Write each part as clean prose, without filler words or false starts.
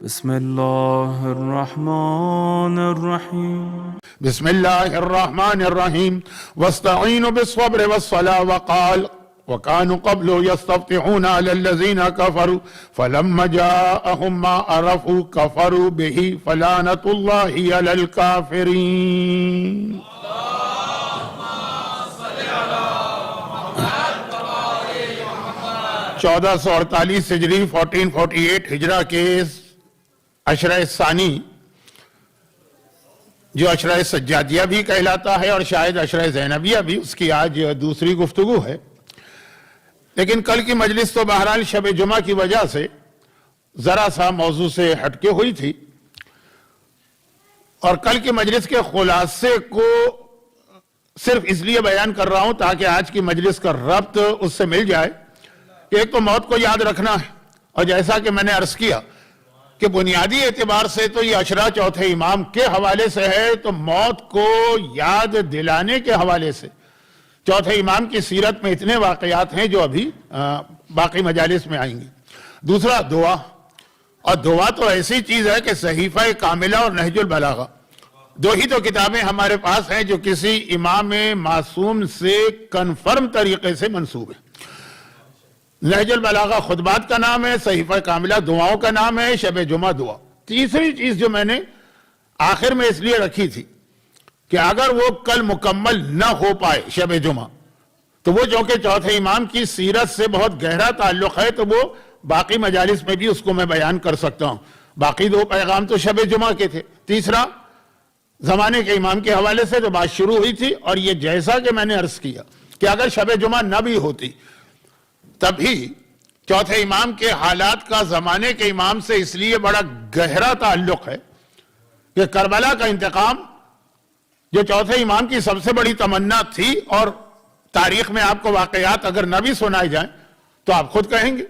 بسم الله الرحمن الرحيم بسم الله الرحمن الرحيم واستعينوا بالصبر والصلاة وقال وكانوا قبل يستفتحون على الذين كفروا فلما جاءهم ما عرفوا كفروا به فلعنة الله على الكافرين 1448 ہجری 1448 ہجرہ کے عشرہ ثانی جو عشرہ سجادیہ بھی کہلاتا ہے اور شاید عشرہ زینبیہ بھی، اس کی آج دوسری گفتگو ہے۔ لیکن کل کی مجلس تو بہرحال شب جمعہ کی وجہ سے ذرا سا موضوع سے ہٹ کے ہوئی تھی، اور کل کی مجلس کے خلاصے کو صرف اس لیے بیان کر رہا ہوں تاکہ آج کی مجلس کا ربط اس سے مل جائے کہ ایک تو موت کو یاد رکھنا ہے، اور جیسا کہ میں نے عرض کیا کہ بنیادی اعتبار سے تو یہ عشرہ چوتھے امام کے حوالے سے ہے، تو موت کو یاد دلانے کے حوالے سے چوتھے امام کی سیرت میں اتنے واقعات ہیں جو ابھی باقی مجالس میں آئیں گے۔ دوسرا دعا، اور دعا تو ایسی چیز ہے کہ صحیفہ کاملہ اور نہج البلاغہ دو ہی تو کتابیں ہمارے پاس ہیں جو کسی امام معصوم سے کنفرم طریقے سے منسوب ہیں۔ نہج البلاغہ خطبات کا نام ہے، صحیفہ کاملہ دعاؤں کا نام ہے، شب جمعہ دعا۔ تیسری چیز جو میں نے آخر میں اس لیے رکھی تھی کہ اگر وہ کل مکمل نہ ہو پائے شب جمعہ، تو وہ جو کہ چوتھے امام کی سیرت سے بہت گہرا تعلق ہے، تو وہ باقی مجالس میں بھی اس کو میں بیان کر سکتا ہوں۔ باقی دو پیغام تو شب جمعہ کے تھے، تیسرا زمانے کے امام کے حوالے سے جو بات شروع ہوئی تھی، اور یہ جیسا کہ میں نے عرض کیا کہ اگر شب جمعہ نہ بھی ہوتی تبھی چوتھے امام کے حالات کا زمانے کے امام سے اس لیے بڑا گہرا تعلق ہے کہ کربلا کا انتقام جو چوتھے امام کی سب سے بڑی تمنا تھی، اور تاریخ میں آپ کو واقعات اگر نہ بھی سنائے جائیں تو آپ خود کہیں گے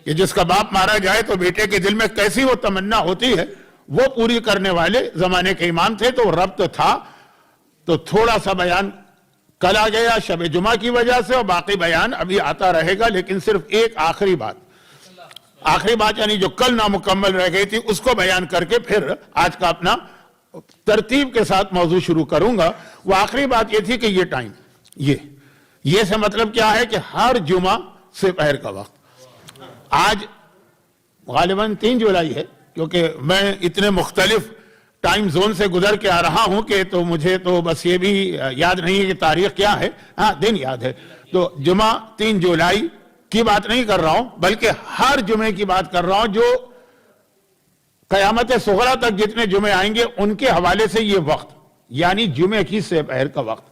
کہ جس کا باپ مارا جائے تو بیٹے کے دل میں کیسی وہ تمنا ہوتی ہے، وہ پوری کرنے والے زمانے کے امام تھے، تو ربط تھا۔ تو تھوڑا سا بیان کل آ گیا شب جمعہ کی وجہ سے، اور باقی بیان ابھی آتا رہے گا، لیکن صرف ایک آخری بات یعنی جو کل نامکمل رہ گئی تھی اس کو بیان کر کے پھر آج کا اپنا ترتیب کے ساتھ موضوع شروع کروں گا۔ وہ آخری بات یہ تھی کہ یہ ٹائم، یہ سے مطلب کیا ہے کہ ہر جمعہ سے پہر کا وقت، آج غالباً 3 جولائی ہے، کیونکہ میں اتنے مختلف ٹائم زون سے گزر کے آ رہا ہوں کہ تو مجھے تو بس یہ بھی یاد نہیں ہے کہ تاریخ کیا ہے، ہاں دن یاد ہے۔ تو جمعہ 3 جولائی کی بات نہیں کر رہا ہوں، بلکہ ہر جمعے کی بات کر رہا ہوں، جو قیامت صغریٰ تک جتنے جمعے آئیں گے ان کے حوالے سے یہ وقت، یعنی جمعے کی سپہر کا وقت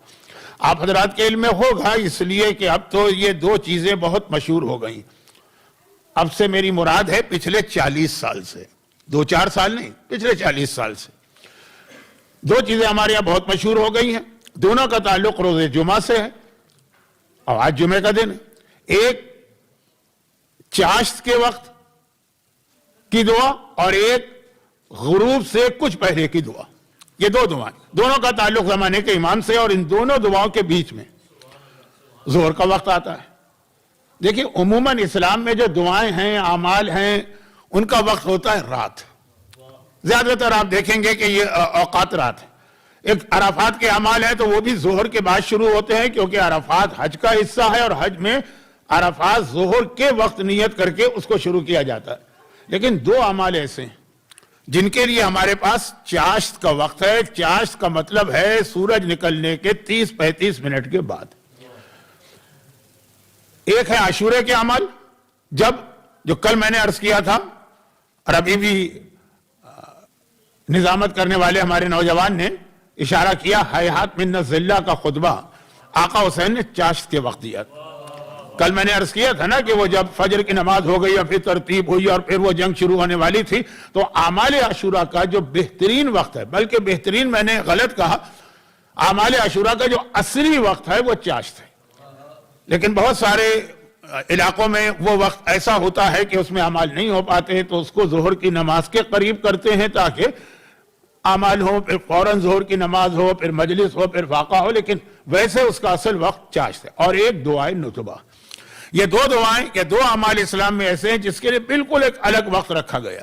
آپ حضرات کے علم میں ہوگا، اس لیے کہ اب تو یہ دو چیزیں بہت مشہور ہو گئیں۔ اب سے میری مراد ہے پچھلے 40 سال سے، 2-4 سال نہیں، پچھلے 40 سال سے دو چیزیں ہمارے یہاں بہت مشہور ہو گئی ہیں، دونوں کا تعلق روز جمعہ سے ہے، اور آج جمعے کا دن ہے۔ ایک چاشت کے وقت کی دعا، اور ایک غروب سے کچھ پہلے کی دعا۔ یہ دو دعائیں، دونوں کا تعلق زمانے کے امام سے، اور ان دونوں دعاؤں کے بیچ میں ظہر کا وقت آتا ہے۔ دیکھیں عموماً اسلام میں جو دعائیں ہیں، اعمال ہیں، ان کا وقت ہوتا ہے رات۔ زیادہ تر آپ دیکھیں گے کہ یہ اوقات رات ہے۔ ایک عرفات کے اعمال ہیں تو وہ بھی ظہر کے بعد شروع ہوتے ہیں، کیونکہ عرفات حج کا حصہ ہے، اور حج میں عرفات ظہر کے وقت نیت کر کے اس کو شروع کیا جاتا ہے۔ لیکن دو اعمال ایسے ہیں جن کے لیے ہمارے پاس چاشت کا وقت ہے۔ چاشت کا مطلب ہے سورج نکلنے کے 30-35 منٹ کے بعد۔ ایک ہے عاشورے کے عمل، جو کل میں نے عرض کیا تھا، اور ابھی بھی نظامت کرنے والے ہمارے نوجوان نے اشارہ کیا، حیات من الذلہ کا خطبہ آقا حسین نے چاشت کے وقت دیا۔ کل میں نے عرض کیا تھا نا کہ وہ جب فجر کی نماز ہو گئی اور پھر ترتیب ہوئی اور پھر وہ جنگ شروع ہونے والی تھی، تو اعمال عاشورہ کا جو بہترین وقت ہے، بلکہ بہترین میں نے غلط کہا، اعمال عاشورہ کا جو اصلی وقت ہے وہ چاشت ہے۔ لیکن بہت سارے علاقوں میں وہ وقت ایسا ہوتا ہے کہ اس میں اعمال نہیں ہو پاتے، تو اس کو ظہر کی نماز کے قریب کرتے ہیں تاکہ اعمال ہو، پھر فوراً ظہر کی نماز ہو، پھر مجلس ہو، پھر واقعہ ہو، لیکن ویسے اس کا اصل وقت چاشت ہے۔ اور ایک دعائے نتبہ، یہ دو دعائیں، یہ دو اعمال اسلام میں ایسے ہیں جس کے لیے بالکل ایک الگ وقت رکھا گیا۔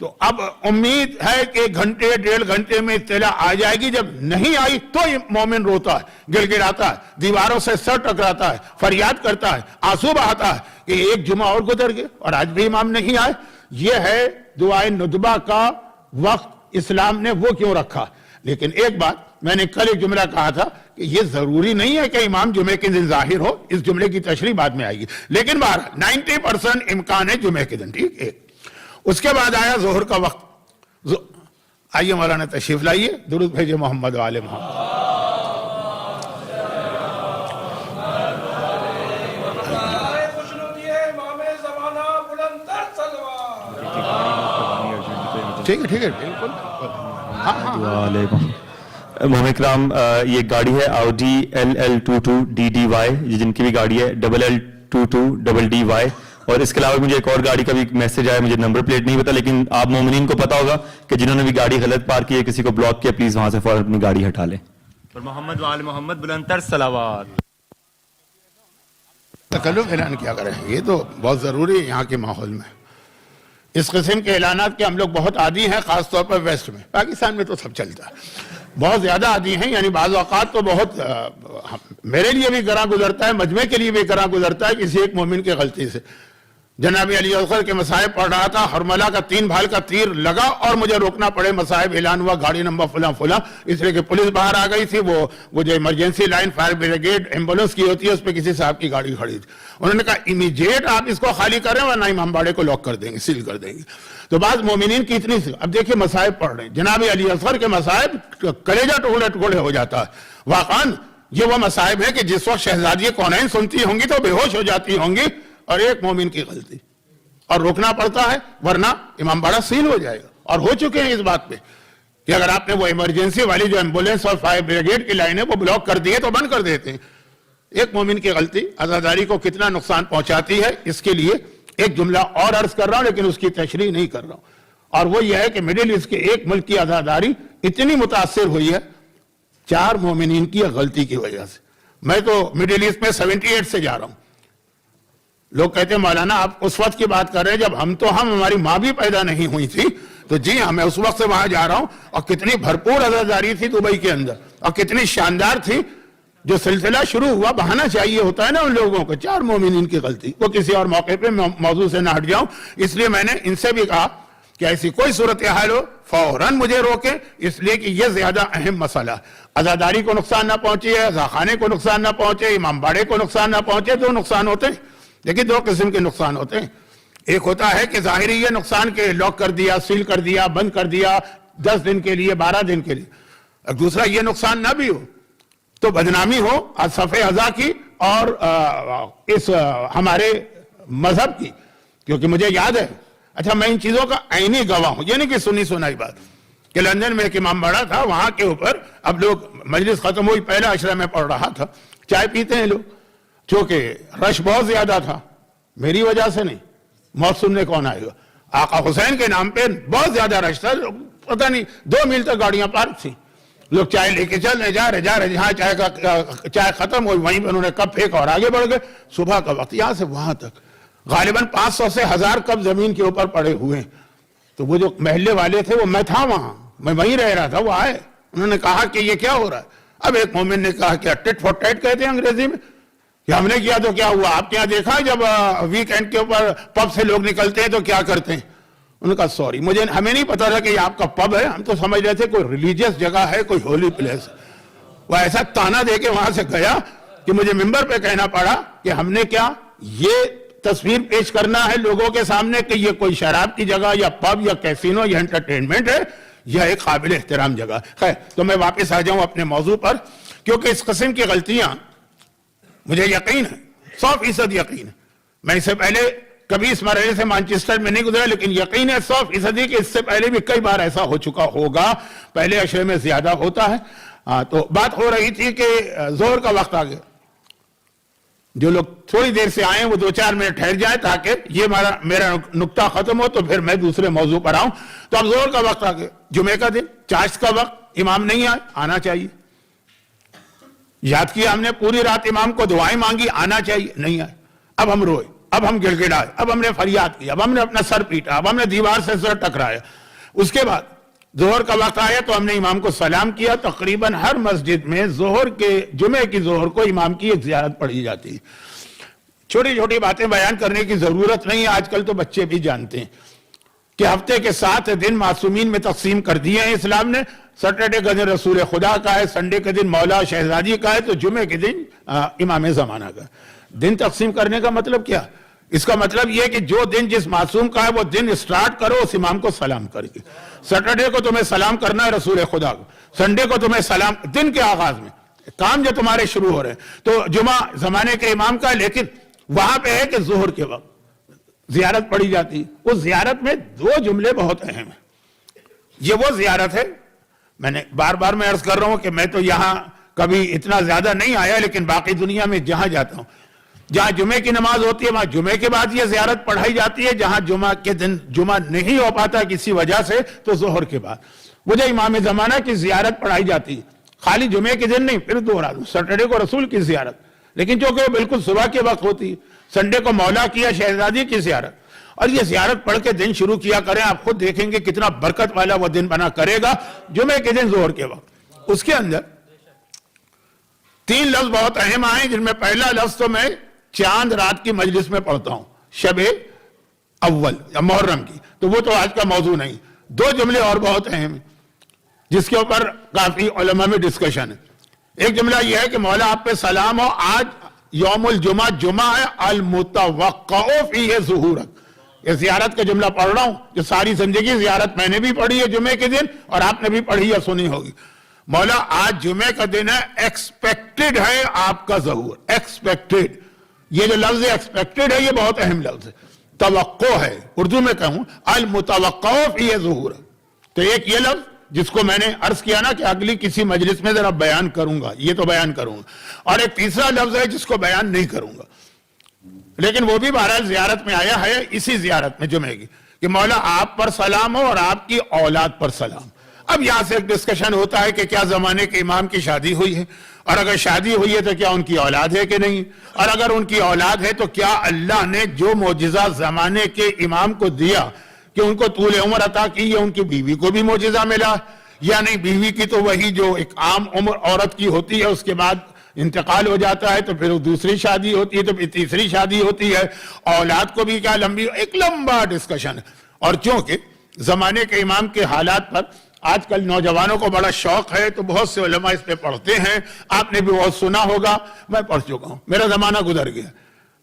تو اب امید ہے کہ گھنٹے 1.5 گھنٹے میں اطلاع آ جائے گی. جب نہیں آئی تو یہ مومن روتا ہے, گڑ گڑاتا ہے, دیواروں سے سر ٹکراتا ہے, فریاد کرتا ہے, آنسو بہاتا ہے کہ ایک جمعہ اور گزر گئے اور آج بھی امام نہیں آئے. یہ ہے دعائے ندبہ کا وقت اسلام نے وہ کیوں رکھا. لیکن ایک بات میں نے کل ایک جملہ کہا تھا کہ یہ ضروری نہیں ہے کہ امام جمعے کے دن ظاہر ہو, اس جملے کی تشریح بعد میں آئے گی, لیکن بہرحال 90% امکان ہے جمعے کے دن. ٹھیک ہے. اس کے بعد آیا ظہر کا وقت. آئیے مولانا تشریف لائیے, درود بھیجے محمد و آل محمد. ٹھیک ہے, ٹھیک ہے, بالکل. محمد اکرام, یہ گاڑی ہے آؤڈی LL22DDY, جن کی بھی گاڑی ہے LL22DDY. اور اس کے علاوہ مجھے ایک اور گاڑی کا بھی میسج آیا, مجھے نمبر پلیٹ نہیں پتا, لیکن آپ مومنین کو پتا ہوگا کہ جنہوں نے بھی گاڑی غلط پارک کی ہے, کسی کو بلاک کیا, پلیز وہاں سے فوراً اپنی گاڑی ہٹا لیں. اور محمد وآل محمد بلندتر صلوات. تکلف اعلان کیا کریں, یہ تو بہت ضروری ہے یہاں کے ماحول میں. اس قسم کے اعلانات کے ہم لوگ بہت عادی ہیں, خاص طور پر ویسٹ میں. پاکستان میں تو سب چلتا ہے, بہت زیادہ عادی ہیں. یعنی بعض اوقات تو بہت میرے لیے بھی گراں گزرتا ہے, مجمع کے لیے بھی گراں گزرتا ہے کسی ایک مومن کی غلطی سے. جناب علی اصغر کے مصائب پڑھ رہا تھا, ہرملہ کا 3 بھال کا تیر لگا اور مجھے روکنا پڑے. مصائب اعلان ہوا, گاڑی نمبر فلاں فلاں, اس لیے کہ پولیس باہر آ گئی تھی. وہ جو emergency line fire brigade ambulance کی ہوتی ہے, اس پہ کسی صاحب کی گاڑی کھڑی تھی. انہوں نے کہا امیجیٹ آپ اس کو خالی کریں ورنہ امام باڑے کو لاک کر دیں گے, سیل کر دیں گے. تو بعض مومنین کی اتنی سی. اب دیکھیں مصائب پڑھ رہے ہیں, جناب علی اصغر کے مصائب کلیجہ ٹکڑے ٹکڑے ہو جاتا ہے. واقعاً یہ وہ مصائب ہے کہ جس وقت شہزادی کونین سنتی ہوں گی تو بے ہوش ہو جاتی ہوں گی, اور ایک مومن کی غلطی اور روکنا پڑتا ہے ورنہ امام باڑہ سیل ہو جائے گا. اور ہو چکے ہیں اس بات پہ کہ اگر آپ نے وہ ایمرجنسی والی جو ایمبولینس اور فائر بریگیڈ کی لائنیں وہ بلاک کر دی ہے تو بند کر دیتے ہیں. ایک مومن کی غلطی عزاداری کو کتنا نقصان پہنچاتی ہے, اس کے لیے ایک جملہ اور عرض کر رہا ہوں, لیکن اس کی تشریح نہیں کر رہا ہوں. اور وہ یہ ہے کہ مڈل ایسٹ کے ایک ملک کی عزاداری اتنی متاثر ہوئی ہے 4 مومنین کی غلطی کی وجہ سے. میں تو مڈل ایسٹ میں 78 سے جا رہا ہوں. لوگ کہتے ہیں مولانا آپ اس وقت کی بات کر رہے ہیں جب ہماری ماں بھی پیدا نہیں ہوئی تھی. تو جی ہاں, میں اس وقت سے وہاں جا رہا ہوں, اور کتنی بھرپور عزاداری تھی دبئی کے اندر, اور کتنی شاندار تھی. جو سلسلہ شروع ہوا, بہانا چاہیے ہوتا ہے نا ان لوگوں کو. 4 مومنین کی غلطی, وہ کسی اور موقع پہ موضوع سے نہ ہٹ جاؤں, اس لیے میں نے ان سے بھی کہا کہ ایسی کوئی صورتحال ہو فوراً مجھے روکیں, اس لیے کہ یہ زیادہ اہم مسئلہ ہے. عزاداری کو نقصان نہ پہنچے, عزاخانے کو نقصان نہ پہنچے, امام باڑے کو نقصان نہ پہنچے. 2 نقصان ہوتے ہیں. دیکھیں 2 قسم کے نقصان ہوتے ہیں. ایک ہوتا ہے کہ ظاہری یہ نقصان کے لاک کر دیا, سیل کر دیا, بند کر دیا 10 دن کے لیے, 12 دن کے لیے. اور دوسرا یہ نقصان نہ بھی ہو تو بدنامی ہو صفحہ ازا کی اور اس ہمارے مذہب کی. کیونکہ مجھے یاد ہے, اچھا میں ان چیزوں کا عینی گواہ ہوں, یہ نہیں کہ سنی سنائی بات, کہ لندن میں ایک امام باڑہ تھا, وہاں کے اوپر اب لوگ مجلس ختم ہوئی, پہلا عشرہ میں پڑھ رہا تھا, چائے پیتے ہیں لوگ, چونکہ رش بہت زیادہ تھا. میری وجہ سے نہیں, موت سننے کون آئے گا. آقا حسین کے نام پہ بہت زیادہ رش تھا, پتہ نہیں 2 میل تک گاڑیاں پارک تھیں. لوگ چائے لے کے چل رہے, جا رہے, جہاں چائے ختم ہوئی وہیں پہ انہوں نے کپ پھینک اور آگے بڑھ گئے. صبح کا وقت, یہاں سے وہاں تک غالباً 500 سے 1000 کپ زمین کے اوپر پڑے ہوئے. تو وہ جو محلے والے تھے, وہ میں تھا وہاں, میں وہیں رہ رہا تھا, وہ آئے, انہوں نے کہا کہ یہ کیا ہو رہا ہے. اب ایک مومن نے کہا کہ ٹٹ فور ٹیٹ کہتے ہیں انگریزی میں, کہ ہم نے کیا تو کیا ہوا. آپ کے یہاں دیکھا جب ویکینڈ کے اوپر پب سے لوگ نکلتے ہیں تو کیا کرتے ہیں. انہوں نے کہا سوری, ہمیں نہیں پتا تھا کہ یہ آپ کا پب ہے, ہم تو سمجھ رہے تھے کوئی ریلیجیس جگہ ہے, کوئی ہولی پلیس. وہ ایسا تانا دے کے وہاں سے گیا کہ مجھے ممبر پہ کہنا پڑا کہ ہم نے کیا یہ تصویر پیش کرنا ہے لوگوں کے سامنے کہ یہ کوئی شراب کی جگہ یا پب یا کیسینو یا انٹرٹینمنٹ ہے, یا ایک قابل احترام جگہ. خیر, تو میں واپس آ جاؤں اپنے موضوع پر, کیونکہ اس قسم کی غلطیاں مجھے یقین ہے, 100% یقین ہے. میں اس سے پہلے کبھی اس مرحلے سے مانچسٹر میں نہیں گزرا, لیکن یقین ہے 100% کہ اس سے پہلے بھی کئی بار ایسا ہو چکا ہوگا. پہلے عشرے میں زیادہ ہوتا ہے. تو بات ہو رہی تھی کہ ظہر کا وقت آ گیا. جو لوگ تھوڑی دیر سے آئے وہ 2-4 منٹ ٹھہر جائے تاکہ یہ میرا نقطہ ختم ہو, تو پھر میں دوسرے موضوع پر آؤں. تو اب ظہر کا وقت آ گیا, جمعے کا دن, چاشت کا وقت, امام نہیں آئے, آنا چاہیے. یاد کیا ہم نے پوری رات امام کو دعائیں مانگی, آنا چاہیے, نہیں آئے. اب ہم روئے, اب ہم گڑ گڑائے، اب ہم نے فریاد کی، اب ہم نے اپنا سر پیٹا، اب ہم نے دیوار سے سر ٹکرایا. اس کے بعد ظہر کا وقت آیا تو ہم نے امام کو سلام کیا. تقریباً ہر مسجد میں جمعے کی ظہر کو امام کی ایک زیارت پڑھی جاتی ہے. چھوٹی چھوٹی باتیں بیان کرنے کی ضرورت نہیں ہے، آج کل تو بچے بھی جانتے ہیں کہ ہفتے کے 7 دن معصومین میں تقسیم کر دیے ہیں اسلام نے. سیٹرڈے کا دن رسول خدا کا ہے، سنڈے کے دن مولا شہزادی کا ہے، تو جمعے کے دن امام زمانہ کا ہے. دن تقسیم کرنے کا مطلب کیا؟ اس کا مطلب یہ کہ جو دن جس معصوم کا ہے وہ دن اسٹارٹ کرو اس امام کو سلام کر کے. سیٹرڈے کو تمہیں سلام کرنا ہے رسول خدا کو، سنڈے کو تمہیں سلام، دن کے آغاز میں کام جو تمہارے شروع ہو رہے ہیں. تو جمعہ زمانے کے امام کا ہے، لیکن وہاں پہ ہے کہ ظہر کے وقت زیارت پڑھی جاتی. اس زیارت میں 2 جملے بہت اہم ہیں. یہ وہ زیارت ہے، میں نے بار بار میں عرض کر رہا ہوں کہ میں تو یہاں کبھی اتنا زیادہ نہیں آیا، لیکن باقی دنیا میں جہاں جاتا ہوں، جہاں جمعے کی نماز ہوتی ہے وہاں جمعے کے بعد یہ زیارت پڑھائی جاتی ہے. جہاں جمعہ کے دن جمعہ نہیں ہو پاتا کسی وجہ سے تو ظہر کے بعد مجھے امام زمانہ کی زیارت پڑھائی جاتی ہے. خالی جمعے کے دن نہیں، پھر دوہرا دوں، سیٹرڈے کو رسول کی زیارت، لیکن چونکہ وہ بالکل صبح کے وقت ہوتی ہے. سنڈے کو مولا کی یا شہزادی کی زیارت. اور یہ زیارت پڑھ کے دن شروع کیا کریں، آپ خود دیکھیں گے کتنا برکت والا وہ دن بنا کرے گا. جمعے کے دن ظہر کے وقت اس کے اندر 3 لفظ بہت اہم آئے، جن میں پہلا لفظ تو میں چاند رات کی مجلس میں پڑھتا ہوں، شب اول یا محرم کی، تو وہ تو آج کا موضوع نہیں. 2 جملے اور بہت اہم ہیں جس کے اوپر کافی علماء میں ڈسکشن ہے. ایک جملہ یہ ہے کہ مولا آپ پہ سلام ہو، آج یوم الجمعہ جمعہ ہے، المتوقع فیہ ظہورک. یہ زیارت کا جملہ پڑھ رہا ہوں جو ساری زندگی زیارت میں نے بھی پڑھی ہے جمعے کے دن، اور آپ نے بھی پڑھی یا سنی ہوگی. مولا آج جمعے کا دن ہے، ایکسپیکٹڈ ہے آپ کا ظہور. ایکسپیکٹڈ، یہ جو لفظ ایکسپیکٹڈ ہے یہ بہت اہم لفظ ہے. توقع ہے، اردو میں کہوں المتوقع فیہ ظہورک. تو ایک یہ لفظ جس کو میں نے عرض کیا نا کہ اگلی کسی مجلس میں ذرا بیان کروں گا، یہ تو بیان کروں گا. اور ایک تیسرا لفظ ہے جس کو بیان نہیں کروں گا، لیکن وہ بھی بہرحال زیارت میں آیا ہے، اسی زیارت میں جمعے کی، کہ مولا آپ پر سلام ہو اور آپ کی اولاد پر سلام. اب یہاں سے ایک ڈسکشن ہوتا ہے کہ کیا زمانے کے امام کی شادی ہوئی ہے، اور اگر شادی ہوئی ہے تو کیا ان کی اولاد ہے کہ نہیں، اور اگر ان کی اولاد ہے تو کیا اللہ نے جو معجزہ زمانے کے امام کو دیا کہ ان کو طول عمر عطا کی، یہ ان کی بیوی کو بھی معجزہ ملا یا نہیں؟ بیوی کی تو وہی جو ایک عام عمر عورت کی ہوتی ہے، اس کے بعد انتقال ہو جاتا ہے تو پھر دوسری شادی ہوتی ہے، تو پھر تیسری شادی ہوتی ہے. اولاد کو بھی کیا لمبی، ایک لمبا ڈسکشن ہے. اور چونکہ زمانے کے امام کے حالات پر آج کل نوجوانوں کو بڑا شوق ہے تو بہت سے علماء اس پہ پڑھتے ہیں. آپ نے بھی بہت سنا ہوگا، میں پڑھ چکا ہوں، میرا زمانہ گزر گیا.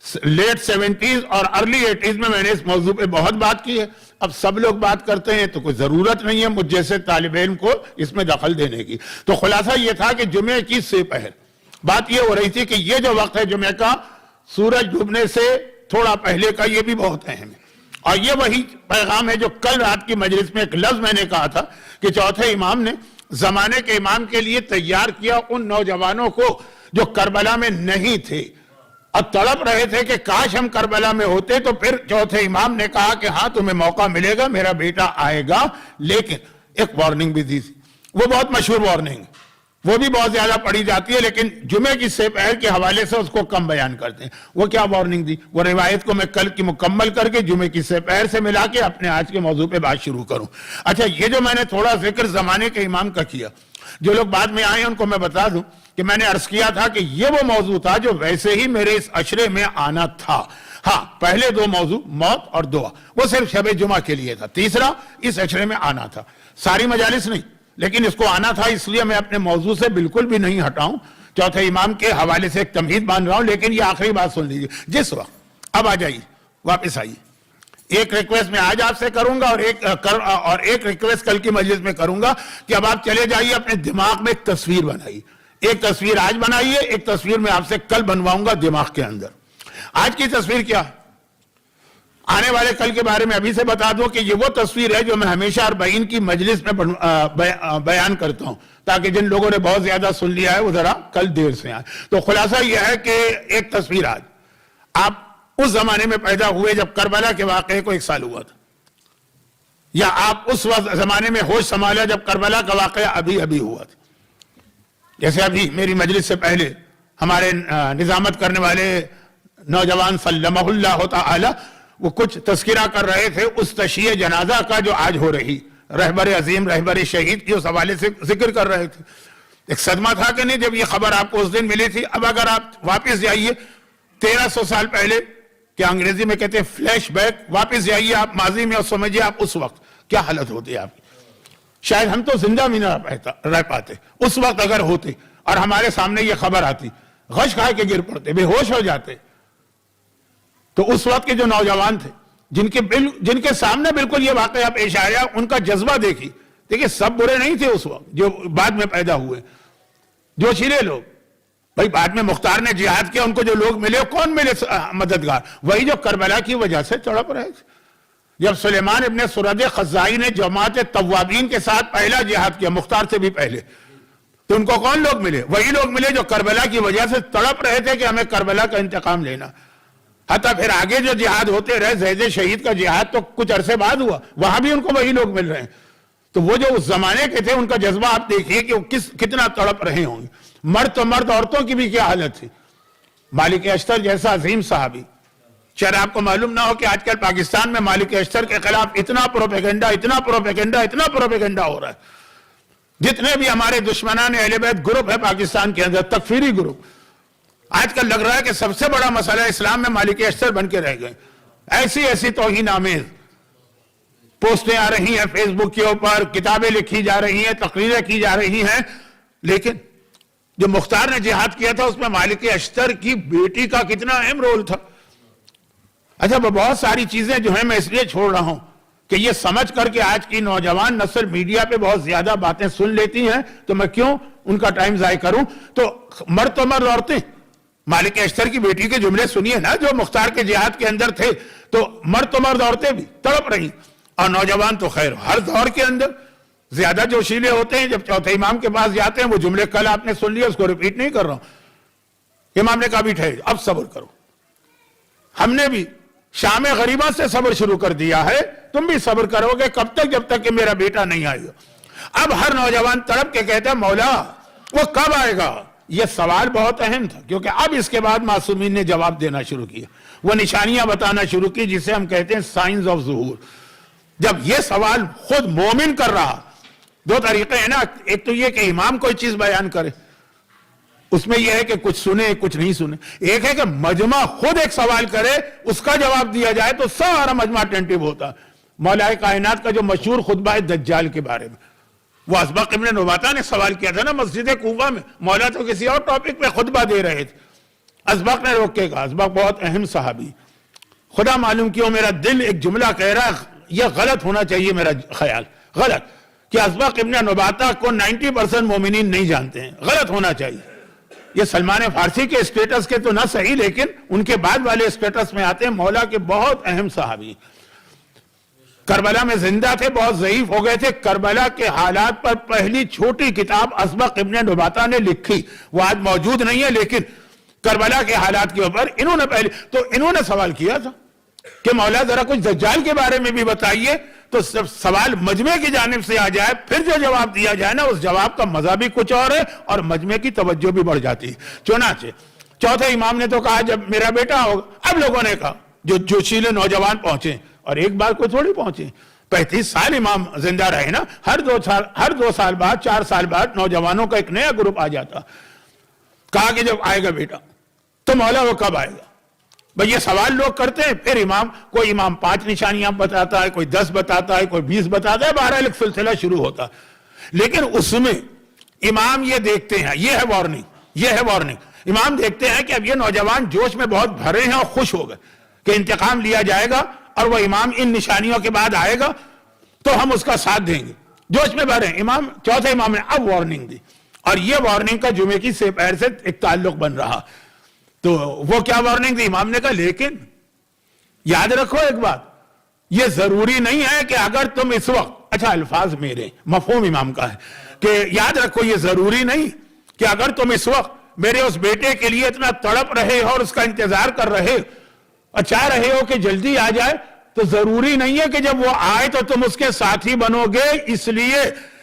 لیٹ 70s اور ارلی 80s میں نے اس موضوع پہ بہت بات کی ہے. اب سب لوگ بات کرتے ہیں تو کوئی ضرورت نہیں ہے مجھ جیسے طالب علم کو اس میں دخل دینے کی. تو خلاصہ یہ تھا کہ جمعے کی سے پہر بات یہ ہو رہی تھی کہ یہ جو وقت ہے جمعے کا، سورج ڈوبنے سے تھوڑا پہلے کا، یہ بھی بہت اہم ہے. اور یہ وہی پیغام ہے جو کل رات کی مجلس میں ایک لفظ میں نے کہا تھا کہ چوتھے امام نے زمانے کے امام کے لیے تیار کیا ان نوجوانوں کو جو کربلا میں نہیں تھے اور تڑپ رہے تھے کہ کاش ہم کربلا میں ہوتے. تو پھر چوتھے امام نے کہا کہ ہاں تمہیں موقع ملے گا، میرا بیٹا آئے گا. لیکن ایک وارننگ بھی دی تھی، وہ بہت مشہور وارننگ، وہ بھی بہت زیادہ پڑھی جاتی ہے، لیکن جمعے کی سے پہر کے حوالے سے اس کو کم بیان کرتے ہیں. وہ کیا وارننگ دی، وہ روایت کو میں کل کی مکمل کر کے جمعے کی سے پہر سے ملا کے اپنے آج کے موضوع پہ بات شروع کروں. اچھا، یہ جو میں نے تھوڑا ذکر زمانے کے امام کا کیا، جو لوگ بعد میں آئے ان کو میں بتا دوں کہ میں نے عرض کیا تھا کہ یہ وہ موضوع تھا جو ویسے ہی میرے اس عشرے میں آنا تھا. ہاں، پہلے 2 موضوع موت اور دعا وہ صرف شب جمعہ کے لیے تھا، تیسرا اس عشرے میں آنا تھا، ساری مجالس نہیں، لیکن اس کو آنا تھا، اس لیے میں اپنے موضوع سے بالکل بھی نہیں ہٹاؤں. چوتھے امام کے حوالے سے ایک تمہید باندھ رہا ہوں، لیکن یہ آخری بات سن لیجیے. جس وقت اب آ جائیے، واپس آئیے. ایک ریکویسٹ میں آج آپ سے کروں گا اور ایک ریکویسٹ کل کی مجلس میں کروں گا کہ اب آپ چلے جائیے اپنے دماغ میں ایک تصویر بنائیے. ایک تصویر آج بنائیے، ایک تصویر میں آپ سے کل بنواؤں گا دماغ کے اندر. آج کی تصویر کیا، آنے والے کل کے بارے میں ابھی سے بتا دوں کہ یہ وہ تصویر ہے جو میں ہمیشہ 40 کی مجلس میں بیان کرتا ہوں، تاکہ جن لوگوں نے بہت زیادہ سن لیا ہے وہ ذرا کل دیر سے آئے. تو خلاصہ یہ ہے کہ ایک تصویر آج، آپ اس زمانے میں پیدا ہوئے جب کربلا کے واقعے کو 1 سال ہوا تھا، یا آپ اس وقت زمانے میں ہوش سنبھالا جب کربلا کا واقعہ ابھی ہوا تھا. جیسے ابھی میری مجلس سے پہلے ہمارے نظامت کرنے والے نوجوان سلمہ اللہ تعالی وہ کچھ تذکرہ کر رہے تھے اس تشییع جنازہ کا جو آج ہو رہی، رہبر عظیم رہبر شہید کی اس حوالے سے ذکر کر رہے تھے. ایک صدمہ تھا کہ نہیں جب یہ خبر آپ کو اس دن ملی تھی. اب اگر آپ واپس جائیے 1300 سال پہلے، کہ انگریزی میں کہتے ہیں فلیش بیک، واپس جائیے آپ ماضی میں اور سمجھیے آپ اس وقت کیا حالت ہوتی ہے آپ کی. شاید ہم تو زندہ بھی نہ رہ پاتے اس وقت اگر ہوتے اور ہمارے سامنے یہ خبر آتی، غش کھا کے گر پڑتے، بے ہوش ہو جاتے. تو اس وقت کے جو نوجوان تھے جن کے سامنے بالکل یہ واقعہ پیش آیا، ان کا جذبہ دیکھیے سب برے نہیں تھے اس وقت جو بعد میں پیدا ہوئے، جوشیلے لوگ. بھائی بعد میں مختار نے جہاد کیا، ان کو جو لوگ ملے کون ملے مددگار؟ وہی جو کربلا کی وجہ سے تڑپ رہے تھے. جب سلیمان ابن سرد خزائی نے جماعت توابین کے ساتھ پہلا جہاد کیا، مختار سے بھی پہلے، تو ان کو کون لوگ ملے؟ وہی لوگ ملے جو کربلا کی وجہ سے تڑپ رہے تھے کہ ہمیں کربلا کا انتقام لینا. حتیٰ پھر آگے جو جہاد ہوتے رہے، زید شہید کا جہاد تو کچھ عرصے بعد ہوا، وہاں بھی ان کو وہی لوگ مل رہے ہیں. تو وہ جو اس زمانے کے تھے ان کا جذبہ آپ دیکھیے کہ وہ کتنا تڑپ رہے ہوں گے. مرد تو مرد، عورتوں کی بھی کیا حالت تھی. مالک اشتر جیسا عظیم صحابی، شاید آپ کو معلوم نہ ہو کہ آج کل پاکستان میں مالک اشتر کے خلاف اتنا پروپیگنڈا ہو رہا ہے. جتنے بھی ہمارے دشمنان اہل بیت گروپ ہے پاکستان کے اندر، تکفیری گروپ، آج کل لگ رہا ہے کہ سب سے بڑا مسئلہ اسلام میں مالک اشتر بن کے رہ گئے. ایسی توہین آمیز پوسٹیں آ رہی ہیں فیس بک کے اوپر، کتابیں لکھی جا رہی ہیں، تقریریں کی جا رہی ہیں. لیکن جو مختار نے جہاد کیا تھا اس میں مالک اشتر کی بیٹی کا کتنا اہم رول تھا. اچھا بہت ساری چیزیں جو ہیں میں اس لیے چھوڑ رہا ہوں کہ یہ سمجھ کر کے آج کی نوجوان نسل میڈیا پہ بہت زیادہ باتیں سن لیتی ہیں، تو میں کیوں ان کا ٹائم ضائع کروں. تو مرد عورتیں، مالک اشتر کی بیٹی کے جملے سنیے نا جو مختار کے جہاد کے اندر تھے. تو مرد عورتیں بھی تڑپ رہی، اور نوجوان تو خیر ہر دور کے اندر زیادہ جوشیلے ہوتے ہیں. جب چوتھے امام کے پاس جاتے ہیں، وہ جملے کل آپ نے سن لیے، اس کو ریپیٹ نہیں کر رہا ہوں. امام نے کہا بھی ٹھہر، اب صبر کرو. ہم نے بھی شام غریبہ سے صبر شروع کر دیا ہے، تم بھی صبر کرو گے کب تک؟ جب تک کہ میرا بیٹا نہیں آئے گا. اب ہر نوجوان تڑپ کے کہتا ہے مولا وہ کب آئے گا. یہ سوال بہت اہم تھا، کیونکہ اب اس کے بعد معصومین نے جواب دینا شروع کیا، وہ نشانیاں بتانا شروع کی جسے ہم کہتے ہیں سائنز آف ظہور. جب یہ سوال خود مومن کر رہا، دو طریقے ہیں نا، ایک تو یہ کہ امام کوئی چیز بیان کرے، اس میں یہ ہے کہ کچھ سنے کچھ نہیں سنے. ایک ہے کہ مجمع خود ایک سوال کرے، اس کا جواب دیا جائے تو سارا مجمع اٹینٹیو ہوتا. مولا کائنات کا جو مشہور خطبہ ہے دجال کے بارے میں، وہ اسبق ابن نباتہ نے سوال کیا تھا نا مسجد کوفہ میں. مولا تو کسی اور ٹاپک پہ خطبہ دے رہے تھے، اسبق نے روک کے کہا. اسبق بہت اہم صحابی، خدا معلوم کیوں میرا دل ایک جملہ کہہ رہا ہے، یہ غلط ہونا چاہیے میرا خیال، غلط کہ اسبق ابن نباتہ کو 90% مومنین نہیں جانتے ہیں، غلط ہونا چاہیے. یہ سلمان فارسی کے اسٹیٹس کے تو نہ صحیح، لیکن ان کے بعد والے اسٹیٹس میں آتے ہیں مولا کے بہت اہم صحابی. کربلا میں زندہ تھے، بہت ضعیف ہو گئے تھے. کربلا کے حالات پر پہلی چھوٹی کتاب اسبق ابن نباتہ نے لکھی، وہ آج موجود نہیں ہے، لیکن کربلا کے حالات کے اوپر انہوں نے سوال کیا تھا کہ مولا ذرا کچھ دجال کے بارے میں بھی بتائیے. تو سوال مجمع کی جانب سے آ جائے، پھر جو جواب دیا جائے نا، اس جواب کا مزہ بھی کچھ اور ہے اور مجمع کی توجہ بھی بڑھ جاتی ہے. چنانچہ چوتھے امام نے تو کہا جب میرا بیٹا ہوگا. اب لوگوں نے کہا جو جوشیلے نوجوان پہنچے، اور ایک بار کوئی تھوڑی پہنچے، 35 سال امام زندہ رہے نا، ہر دو سال بعد 4 سال بعد نوجوانوں کا ایک نیا گروپ آ جاتا. کہا کہ جب آئے گا بیٹا تو مولا وہ کب آئے گا. بھئی یہ سوال لوگ کرتے ہیں، پھر کوئی امام 5 نشانیاں بتاتا ہے، کوئی 10 بتاتا ہے، کوئی 20 بتاتا ہے، 12 ایک سلسلہ شروع ہوتا. لیکن اس میں امام یہ دیکھتے ہیں، یہ ہے وارننگ. امام دیکھتے ہیں کہ اب یہ نوجوان جوش میں بہت بھرے ہیں اور خوش ہو گئے کہ انتقام لیا جائے گا اور وہ امام ان نشانیوں کے بعد آئے گا تو ہم اس کا ساتھ دیں گے. جوش میں بھرے چوتھے امام نے اب وارننگ دی، اور یہ وارننگ کا جمعے کی سپہر سے ایک تعلق بن رہا. تو وہ کیا وارننگ دی؟ امام نے کہا لیکن یاد رکھو ایک بات، یہ ضروری نہیں ہے کہ اگر تم اس وقت، اچھا الفاظ میرے، مفہوم امام کا ہے کہ یاد رکھو یہ ضروری نہیں کہ اگر تم اس وقت میرے اس بیٹے کے لیے اتنا تڑپ رہے ہو اور اس کا انتظار کر رہے اور چاہ رہے ہو کہ جلدی آ جائے، تو ضروری نہیں ہے کہ جب وہ آئے تو تم اس کے ساتھی بنو گے، اس لیے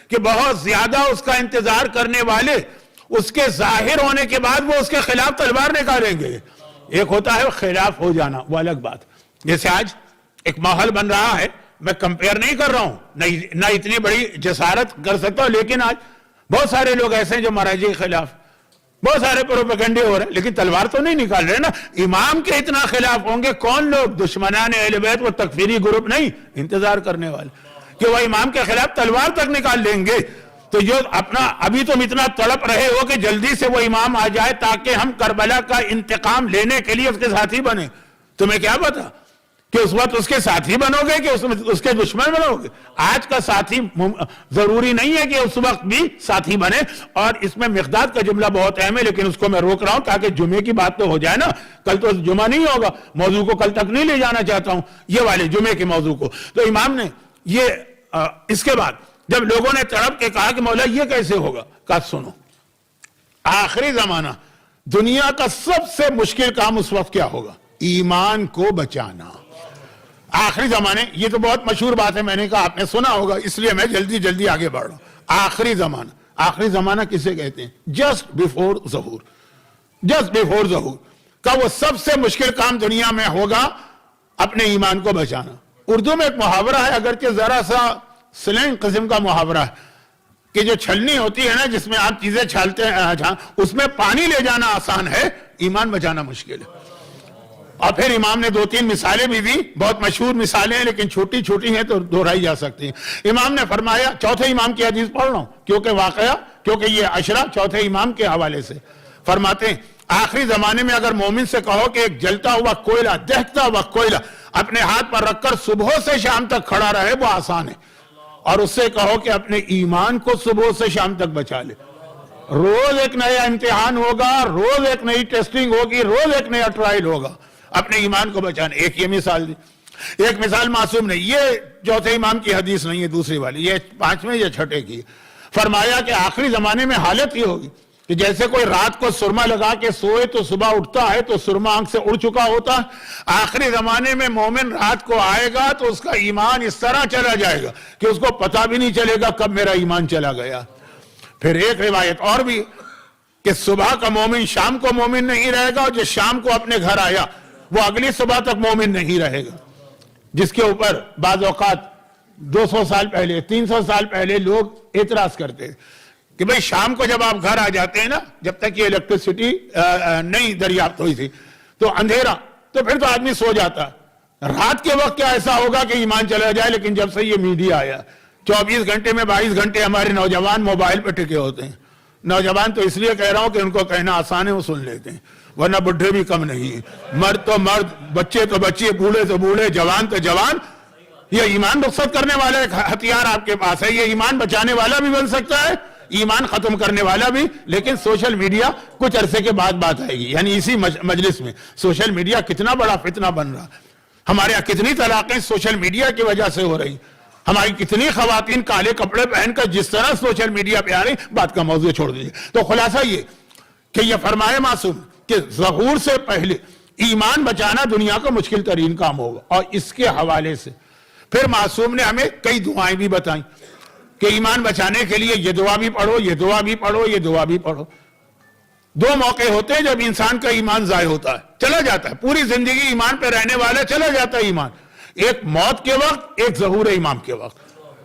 کہ بہت زیادہ اس کا انتظار کرنے والے اس کے ظاہر ہونے کے بعد وہ اس کے خلاف تلوار نکالیں گے. ایک ہوتا ہے خلاف ہو جانا، وہ الگ بات. جیسے آج ایک ماحول بن رہا ہے، میں کمپیئر نہیں کر رہا ہوں، نہ اتنی بڑی جسارت کر سکتا ہوں، لیکن آج بہت سارے لوگ ایسے ہیں جو مہاراج کے خلاف، بہت سارے پروپیگنڈے ہو رہے ہیں، لیکن تلوار تو نہیں نکال رہے نا. امام کے اتنا خلاف ہوں گے کون لوگ؟ دشمنان اہل بیت، وہ تکفیری گروپ نہیں، انتظار کرنے والے کہ وہ امام کے خلاف تلوار تک نکال لیں گے. تو جو اپنا ابھی تم اتنا تڑپ رہے ہو کہ جلدی سے وہ امام آ جائے تاکہ ہم کربلا کا انتقام لینے کے لیے اس کے ساتھی بنے، تمہیں کیا پتا کہ اس وقت اس کے ساتھی بنو گے کہ اس کے دشمن بنو گے؟ آج کا ساتھی ضروری نہیں ہے کہ اس وقت بھی ساتھی بنے. اور اس میں مقداد کا جملہ بہت اہم ہے، لیکن اس کو میں روک رہا ہوں تاکہ جمعے کی بات تو ہو جائے نا. کل تو جمعہ نہیں ہوگا، موضوع کو کل تک نہیں لے جانا چاہتا ہوں، یہ والے جمعے کے موضوع کو. تو امام نے یہ اس کے بعد جب لوگوں نے تڑپ کے کہا کہ مولا یہ کیسے ہوگا، کہا سنو، آخری زمانہ دنیا کا سب سے مشکل کام اس وقت کیا ہوگا؟ ایمان کو بچانا. آخری زمانے، یہ تو بہت مشہور بات ہے، میں نے کہا آپ نے سنا ہوگا، اس لیے میں جلدی آگے بڑھ رہا ہوں. آخری زمانہ کسے کہتے ہیں؟ جسٹ بیفور ظہور کا وہ سب سے مشکل کام دنیا میں ہوگا اپنے ایمان کو بچانا. اردو میں ایک محاورہ ہے، اگرچہ ذرا سا سلنگ قسم کا محاورہ ہے، کہ جو چھلنی ہوتی ہے نا جس میں آپ چیزیں چھالتے ہیں، اس میں پانی لے جانا آسان ہے، ایمان بچانا مشکل ہے. اور پھر امام نے 2-3 مثالیں بھی دی، بہت مشہور مثالیں ہیں لیکن چھوٹی ہیں تو دہرائی جا سکتی ہیں. امام نے فرمایا، چوتھے امام کی حدیث پڑھ رہا ہوں کیونکہ یہ عشرہ چوتھے امام کے حوالے سے فرماتے ہیں، آخری زمانے میں اگر مومن سے کہو کہ ایک جلتا ہوا کوئلہ، دہتا ہوا کوئلہ اپنے ہاتھ پر رکھ کر صبح سے شام تک کھڑا رہے، وہ آسان ہے. اور اس سے کہو کہ اپنے ایمان کو صبح سے شام تک بچا لے. روز ایک نیا امتحان ہوگا، روز ایک نئی ٹیسٹنگ ہوگی، روز ایک نیا ٹرائل ہوگا اپنے ایمان کو بچانے. ایک یہ مثال دی. ایک مثال معصوم نے، یہ چوتھے امام کی حدیث نہیں ہے، دوسری والی، یہ 5ویں یا 6ٹھے کی. فرمایا کہ آخری زمانے میں حالت یہ ہوگی کہ جیسے کوئی رات کو سرما لگا کے سوئے تو صبح اٹھتا ہے تو سرما آنکھ سے اڑ چکا ہوتا ہے. آخری زمانے میں مومن رات کو آئے گا تو اس کا ایمان اس طرح چلا جائے گا کہ اس کو پتہ بھی نہیں چلے گا کب میرا ایمان چلا گیا. پھر ایک روایت اور بھی کہ صبح کا مومن شام کو مومن نہیں رہے گا، اور جو شام کو اپنے گھر آیا وہ اگلی صبح تک مومن نہیں رہے گا. جس کے اوپر بعض اوقات 200 سال پہلے 300 سال پہلے لوگ اعتراض کرتے کہ بھئی شام کو جب آپ گھر آ جاتے ہیں نا، جب تک یہ الیکٹریسٹی نہیں دریافت ہوئی تھی تو اندھیرا، تو پھر تو آدمی سو جاتا. رات کے وقت کیا ایسا ہوگا کہ ایمان چلا جائے؟ لیکن جب سے یہ میڈیا آیا، 24 گھنٹے میں 22 گھنٹے ہمارے نوجوان موبائل پہ ٹکے ہوتے ہیں. نوجوان تو اس لیے کہہ رہا ہوں کہ ان کو کہنا آسان ہے، وہ سن لیتے ہیں، ورنہ بڈھے بھی کم نہیں ہیں. مرد تو مرد، بچے تو بچے، بوڑھے تو بوڑھے، جوان تو جوان. یہ ایمان رخصت کرنے والا ایک ہتھیار آپ کے پاس ہے. یہ ایمان بچانے والا بھی بن سکتا ہے، ایمان ختم کرنے والا بھی. لیکن سوشل میڈیا کچھ عرصے کے بعد بات آئے گی، یعنی اسی مجلس میں سوشل میڈیا کتنا بڑا فتنہ بن رہا. ہمارے یہاں کتنی طلاقیں سوشل میڈیا کی وجہ سے ہو رہی. ہماری کتنی خواتین کالے کپڑے پہن کر جس طرح سوشل میڈیا پہ آ رہی. بات کا موضوع چھوڑ دیجیے. تو خلاصہ یہ کہ یہ فرمائے معصوم کہ ظہور سے پہلے ایمان بچانا دنیا کا مشکل ترین کام ہوگا. اور اس کے حوالے سے پھر معصوم نے ہمیں کئی دعائیں بھی بتائیں کہ ایمان بچانے کے لیے یہ دعا بھی پڑھو، یہ دعا بھی پڑھو، یہ دعا بھی پڑھو. 2 موقع ہوتے ہیں جب انسان کا ایمان ضائع ہوتا ہے، چلا جاتا ہے. پوری زندگی ایمان پہ رہنے والا چلا جاتا ہے ایمان. ایک موت کے وقت، ایک ظہور امام کے وقت.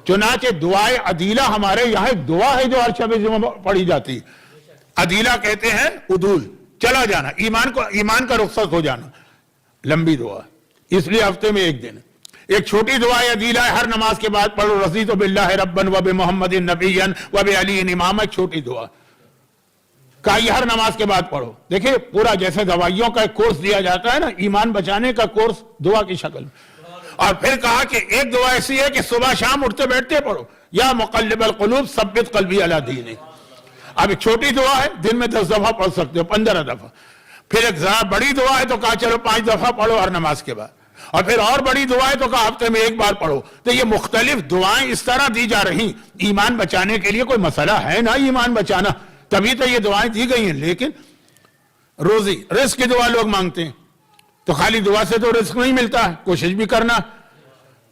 چنانچہ دعائے عدیلہ ہمارے یہاں ایک دعا ہے جو ہر شب جمعہ پڑھی جاتی ہے. عدیلہ کہتے ہیں عدول، چلا جانا، ایمان کا رخصت ہو جانا. لمبی دعا اس لیے ہفتے میں ایک دن. ایک چھوٹی دعا عدیلہ ہے، ہر نماز کے بعد پڑھو، رضیت باللہ ربا وبمحمد نبیا وبعلی اماما. ایک چھوٹی دعا کہا یہ ہر نماز کے بعد پڑھو. دیکھیں پورا جیسے دوائیوں کا ایک کورس دیا جاتا ہے نا، ایمان بچانے کا کورس دعا کی شکل میں. اور پھر کہا کہ ایک دعا ایسی ہے کہ صبح شام اٹھتے بیٹھتے پڑھو، یا مقلب القلوب ثبت قلبی علی دینک. اب ایک چھوٹی دعا ہے، دن میں 10 دفعہ پڑھ سکتے ہو، 15 دفعہ. پھر ایک بڑی دعا ہے تو کہا چلو 5 دفعہ پڑھو ہر نماز کے بعد. اور پھر اور بڑی دعائیں تو کہا ہفتے میں ایک بار پڑھو. تو یہ مختلف دعائیں اس طرح دی جا رہی. ایمان بچانے کے لیے کوئی مسئلہ ہے نا ایمان بچانا، تبھی تو یہ دعائیں دی گئی ہیں. لیکن روزی رزق کی دعا لوگ مانگتے ہیں، تو خالی دعا سے تو رزق نہیں ملتا ہے، کوشش بھی کرنا.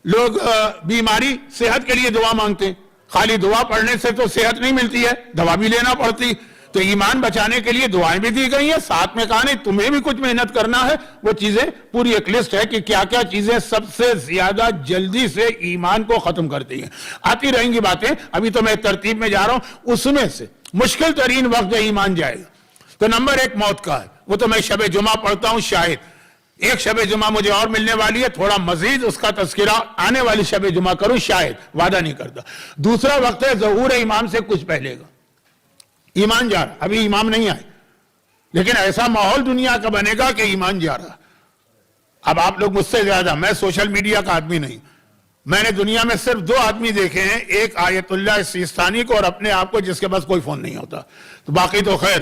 لوگ بیماری صحت کے لیے دعا مانگتے ہیں، خالی دعا پڑھنے سے تو صحت نہیں ملتی ہے، دوا بھی لینا پڑتی. تو ایمان بچانے کے لیے دعائیں بھی دی گئی ہیں, ساتھ میں کہا نہیں تمہیں بھی کچھ محنت کرنا ہے. وہ چیزیں پوری ایک لسٹ ہے کہ کیا کیا چیزیں سب سے زیادہ جلدی سے ایمان کو ختم کرتی ہیں. آتی رہیں گی باتیں, ابھی تو میں ترتیب میں جا رہا ہوں. اس میں سے مشکل ترین وقت جو ایمان جائے گا تو نمبر 1 موت کا ہے. وہ تو میں شب جمعہ پڑھتا ہوں, شاید ایک شب جمعہ مجھے اور ملنے والی ہے, تھوڑا مزید اس کا تذکرہ آنے والی شب جمعہ کروں, شاید, وعدہ نہیں کرتا. دوسرا وقت ہے ظہور امام سے کچھ پہلے کا. ایمان جا رہا, ابھی امام نہیں آئے, لیکن ایسا ماحول دنیا کا بنے گا کہ ایمان جا رہا. اب آپ لوگ مجھ سے زیادہ, میں سوشل میڈیا کا آدمی نہیں, میں نے دنیا میں صرف 2 آدمی دیکھے ہیں, ایک آیت اللہ سیستانی کو اور اپنے آپ کو, جس کے پاس کوئی فون نہیں ہوتا. تو باقی تو خیر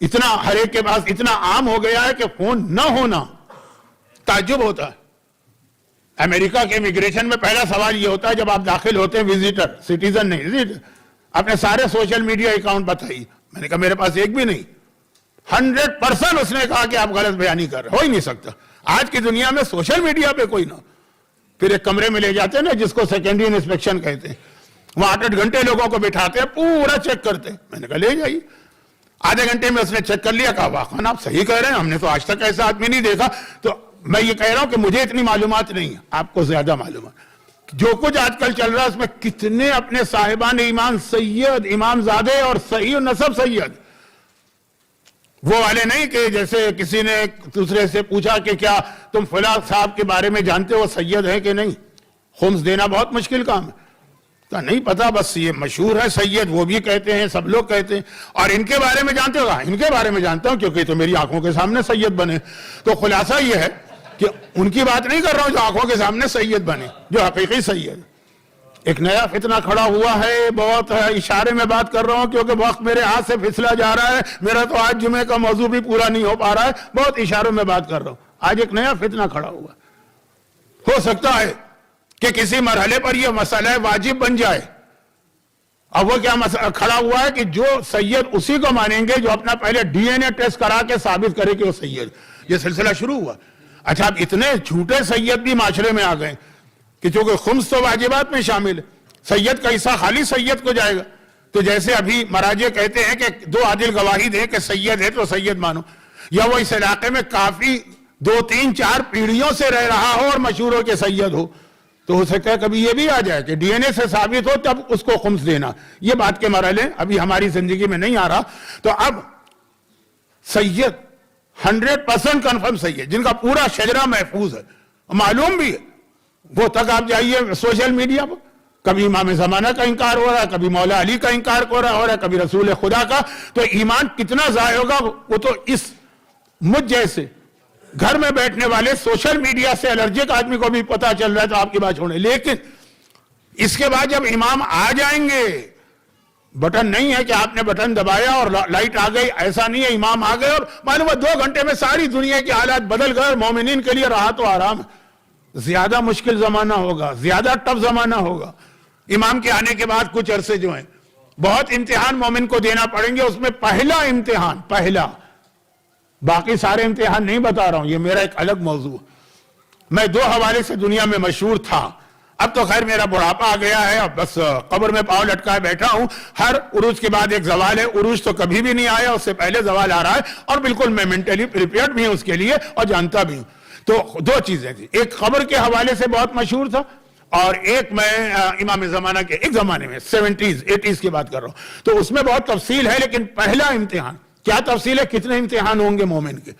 اتنا ہر ایک کے پاس اتنا عام ہو گیا ہے کہ فون نہ ہونا تعجب ہوتا ہے. امریکہ کے امیگریشن میں پہلا سوال یہ ہوتا ہے جب آپ داخل ہوتے ہیں, وزیٹر, سٹیزن نہیں, وزیٹر, اپنے سارے سوشل میڈیا اکاؤنٹ بتائیے. میں نے کہا میرے پاس ایک بھی نہیں. 100% اس نے کہا کہ آپ غلط بیانی کر رہے, ہو ہی نہیں سکتا. آج کی دنیا میں سوشل میڈیا پہ کوئی نہ. پھر ایک کمرے میں لے جاتے ہیں نا, جس کو سیکنڈری انسپیکشن کہتے ہیں, وہاں 8 گھنٹے لوگوں کو بٹھاتے ہیں, پورا چیک کرتے ہیں. میں نے کہا لے جائیے. آدھے گھنٹے میں اس نے چیک کر لیا, کہا واقعا آپ صحیح کہہ رہے ہیں, ہم نے تو آج تک ایسا آدمی نہیں دیکھا. تو میں یہ کہہ رہا ہوں کہ مجھے اتنی معلومات نہیں ہے, آپ کو زیادہ معلومات. جو کچھ آج کل چل رہا ہے اس میں کتنے اپنے صاحبان ایمان سید, امام زادے اور صحیح نسب سید, وہ والے نہیں کہ جیسے کسی نے دوسرے سے پوچھا کہ کیا تم فلاں صاحب کے بارے میں جانتے ہو سید ہے کہ نہیں, خمس دینا بہت مشکل کام ہے. تو نہیں پتا, بس یہ مشہور ہے سید, وہ بھی کہتے ہیں, سب لوگ کہتے ہیں. اور ان کے بارے میں جانتے ہو, ان کے بارے میں جانتا ہوں کیونکہ تو میری آنکھوں کے سامنے سید بنے. تو خلاصہ یہ ہے کہ ان کی بات نہیں کر رہا ہوں جو آنکھوں کے سامنے سید بنے, جو حقیقی سید. ایک نیا فتنہ کھڑا ہوا ہے, بہت اشارے میں بات کر رہا ہوں کیونکہ وقت میرے ہاتھ سے پھسلا جا رہا ہے. میرا تو آج جمعے کا موضوع بھی پورا نہیں ہو پا رہا ہے, بہت اشاروں میں بات کر رہا ہوں. آج ایک نیا فتنہ کھڑا ہوا. ہو سکتا ہے کہ کسی مرحلے پر یہ مسئلہ واجب بن جائے. اب وہ کیا کھڑا ہوا ہے کہ جو سید اسی کو مانیں گے جو اپنا پہلے ڈی این اے ٹیسٹ کرا کے ثابت کرے کہ وہ سید. یہ سلسلہ شروع ہوا. اچھا, اب اتنے جھوٹے سید بھی معاشرے میں آ گئے کہ چونکہ خمس تو واجبات میں شامل ہے, سید کا حصہ خالی سید کو جائے گا. تو جیسے ابھی مراجع کہتے ہیں کہ 2 عادل گواہی دیں کہ سید ہے تو سید مانو, یا وہ اس علاقے میں کافی 2 3 4 پیڑھیوں سے رہ رہا ہو اور مشہور ہو کہ سید ہو, تو ہو سکتا ہے کبھی یہ بھی آ جائے کہ ڈی این اے سے ثابت ہو تب اس کو خمس دینا. یہ بات کے مرحلے ابھی ہماری زندگی میں نہیں آ رہا. تو اب سید 100% کنفرم سید, جن کا پورا شجرہ محفوظ ہے, معلوم بھی ہے, وہ تک آپ جائیے سوشل میڈیا پر, کبھی امام زمانہ کا انکار ہو رہا ہے, کبھی مولا علی کا انکار ہو رہا ہے, کبھی رسول خدا کا. تو ایمان کتنا ضائع ہوگا وہ تو اس مجھ جیسے گھر میں بیٹھنے والے سوشل میڈیا سے الرجک آدمی کو بھی پتا چل رہا ہے, تو آپ کی بات چھوڑیں. لیکن اس کے بعد جب امام آ جائیں گے, بٹن نہیں ہے کہ آپ نے بٹن دبایا اور لائٹ آ گئی, ایسا نہیں ہے. امام آ گئے اور معلوم ہے 2 گھنٹے میں ساری دنیا کے حالات بدل گئے, اور مومنین کے لیے رہا تو آرام ہے. زیادہ مشکل زمانہ ہوگا, زیادہ ٹف زمانہ ہوگا. امام کے آنے کے بعد کچھ عرصے جو ہیں بہت امتحان مومن کو دینا پڑیں گے. اس میں پہلا امتحان, پہلا, باقی سارے امتحان نہیں بتا رہا ہوں, یہ میرا ایک الگ موضوع. میں 2 حوالے سے دنیا میں مشہور تھا, اب تو خیر میرا بڑھاپا آ گیا ہے, اب بس قبر میں پاؤں لٹکائے بیٹھا ہوں. ہر عروج کے بعد ایک زوال ہے, عروج تو کبھی بھی نہیں آیا, اس سے پہلے زوال آ رہا ہے, اور بالکل میں مینٹلی پریپیئرڈ بھی ہوں اس کے لیے اور جانتا بھی ہوں. تو 2 چیزیں تھیں, ایک قبر کے حوالے سے بہت مشہور تھا, اور ایک میں امام زمانہ کے ایک زمانے میں 70s 80s کی بات کر رہا ہوں. تو اس میں بہت تفصیل ہے, لیکن پہلا امتحان کیا تفصیل ہے, کتنے امتحان ہوں گے مومن کے.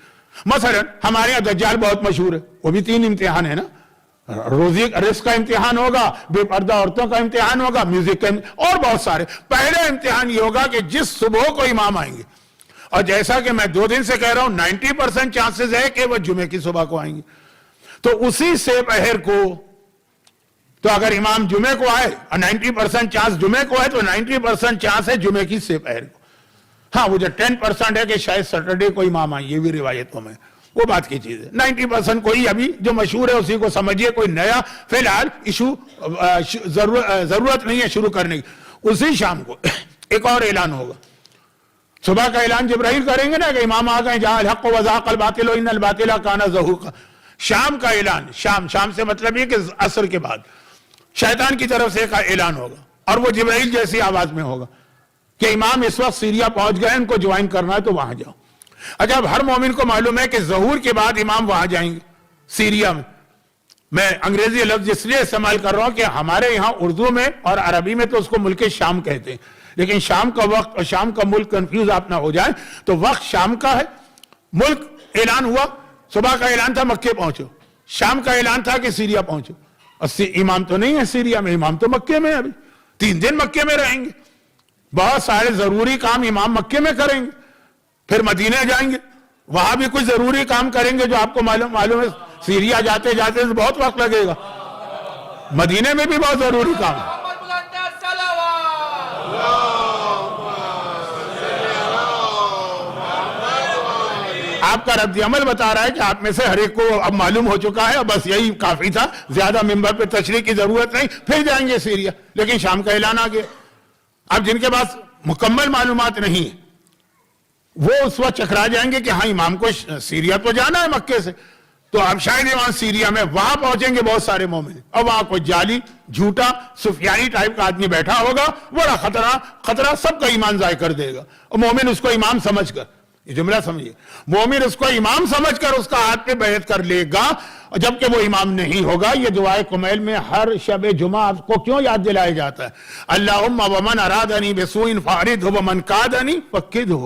مثلا ہمارے یہاں دجال بہت مشہور ہے, وہ بھی 3 امتحان ہے نا. روزی رزق کا امتحان ہوگا, بے پردہ عورتوں کا امتحان ہوگا, میوزک کا اور بہت سارے. پہلا امتحان یہ ہوگا کہ جس صبح کو امام آئیں گے, اور جیسا کہ میں 2 دن سے کہہ رہا ہوں 90% چانسز ہے کہ وہ جمعے کی صبح کو آئیں گے. تو اسی سے پہر کو, تو اگر امام جمعے کو آئے اور 90% چانس جمعے کو ہے, تو 90% چانس ہے جمعے کی سے پہر کو. ہاں, وہ جو 10% ہے کہ شاید سیٹرڈے کو امام آئیں, یہ بھی روایتوں میں, وہ بات کی چیز ہے. 90% کوئی ابھی جو مشہور ہے اسی کو سمجھیے, کوئی نیا فی الحال ایشو ضرورت نہیں ہے شروع کرنے کی. اسی شام کو ایک اور اعلان ہوگا. صبح کا اعلان جبرائیل کریں گے نا کہ امام آ گئے, جہاں الحق وزاق الباطل ان الباطل کان زہوقا. شام کا اعلان, شام سے مطلب یہ کہ عصر کے بعد شیطان کی طرف سے ایک اعلان ہوگا, اور وہ جبرائیل جیسی آواز میں ہوگا کہ امام اس وقت سیریا پہنچ گئے, ان کو جوائن کرنا ہے تو وہاں جاؤ. اچھا, اب ہر مومن کو معلوم ہے کہ ظہور کے بعد امام وہاں جائیں گے سیریا میں. میں انگریزی لفظ اس لیے استعمال کر رہا ہوں کہ ہمارے یہاں اردو میں اور عربی میں تو اس کو ملک شام کہتے ہیں, لیکن شام کا وقت اور شام کا ملک کنفیوز آپ نہ ہو جائیں. تو وقت شام کا ہے, ملک اعلان ہوا, صبح کا اعلان تھا مکے پہنچو, شام کا اعلان تھا کہ سیریا پہنچو. امام تو نہیں ہے سیریا میں, امام تو مکے میں, ابھی 3 دن مکے میں رہیں گے, بہت سارے ضروری کام امام مکے میں کریں گے, پھر مدینہ جائیں گے, وہاں بھی کچھ ضروری کام کریں گے جو آپ کو معلوم ہے سیریا جاتے جاتے بہت وقت لگے گا, مدینے میں بھی بہت ضروری کام ہے. آپ کا رد عمل بتا رہا ہے کہ آپ میں سے ہر ایک کو اب معلوم ہو چکا ہے, بس یہی کافی تھا, زیادہ ممبر پہ تشریح کی ضرورت نہیں, پھر جائیں گے سیریا. لیکن شام کا اعلان آ گیا. اب جن کے پاس مکمل معلومات نہیں ہے وہ اس وقت چکرا جائیں گے کہ ہاں امام کو سیریا تو جانا ہے مکے سے, تو اب شاید امام سیریا میں وہاں پہنچیں گے بہت سارے مومن, اور وہاں کوئی جعلی جھوٹا سفیانی ٹائپ کا آدمی بیٹھا ہوگا, بڑا خطرہ سب کا ایمان ضائع کر دے گا. اور مومن اس کو امام سمجھ کر, یہ جملہ سمجھیے, مومن اس کو امام سمجھ کر اس کا ہاتھ پہ بیعت کر لے گا, جبکہ وہ امام نہیں ہوگا. یہ دعائے کمیل میں ہر شب جمعہ آپ کو کیوں یاد دلایا جاتا ہے؟ اللہم ومن ارادنی بسوء فاردہ ومن کادنی فکدہ.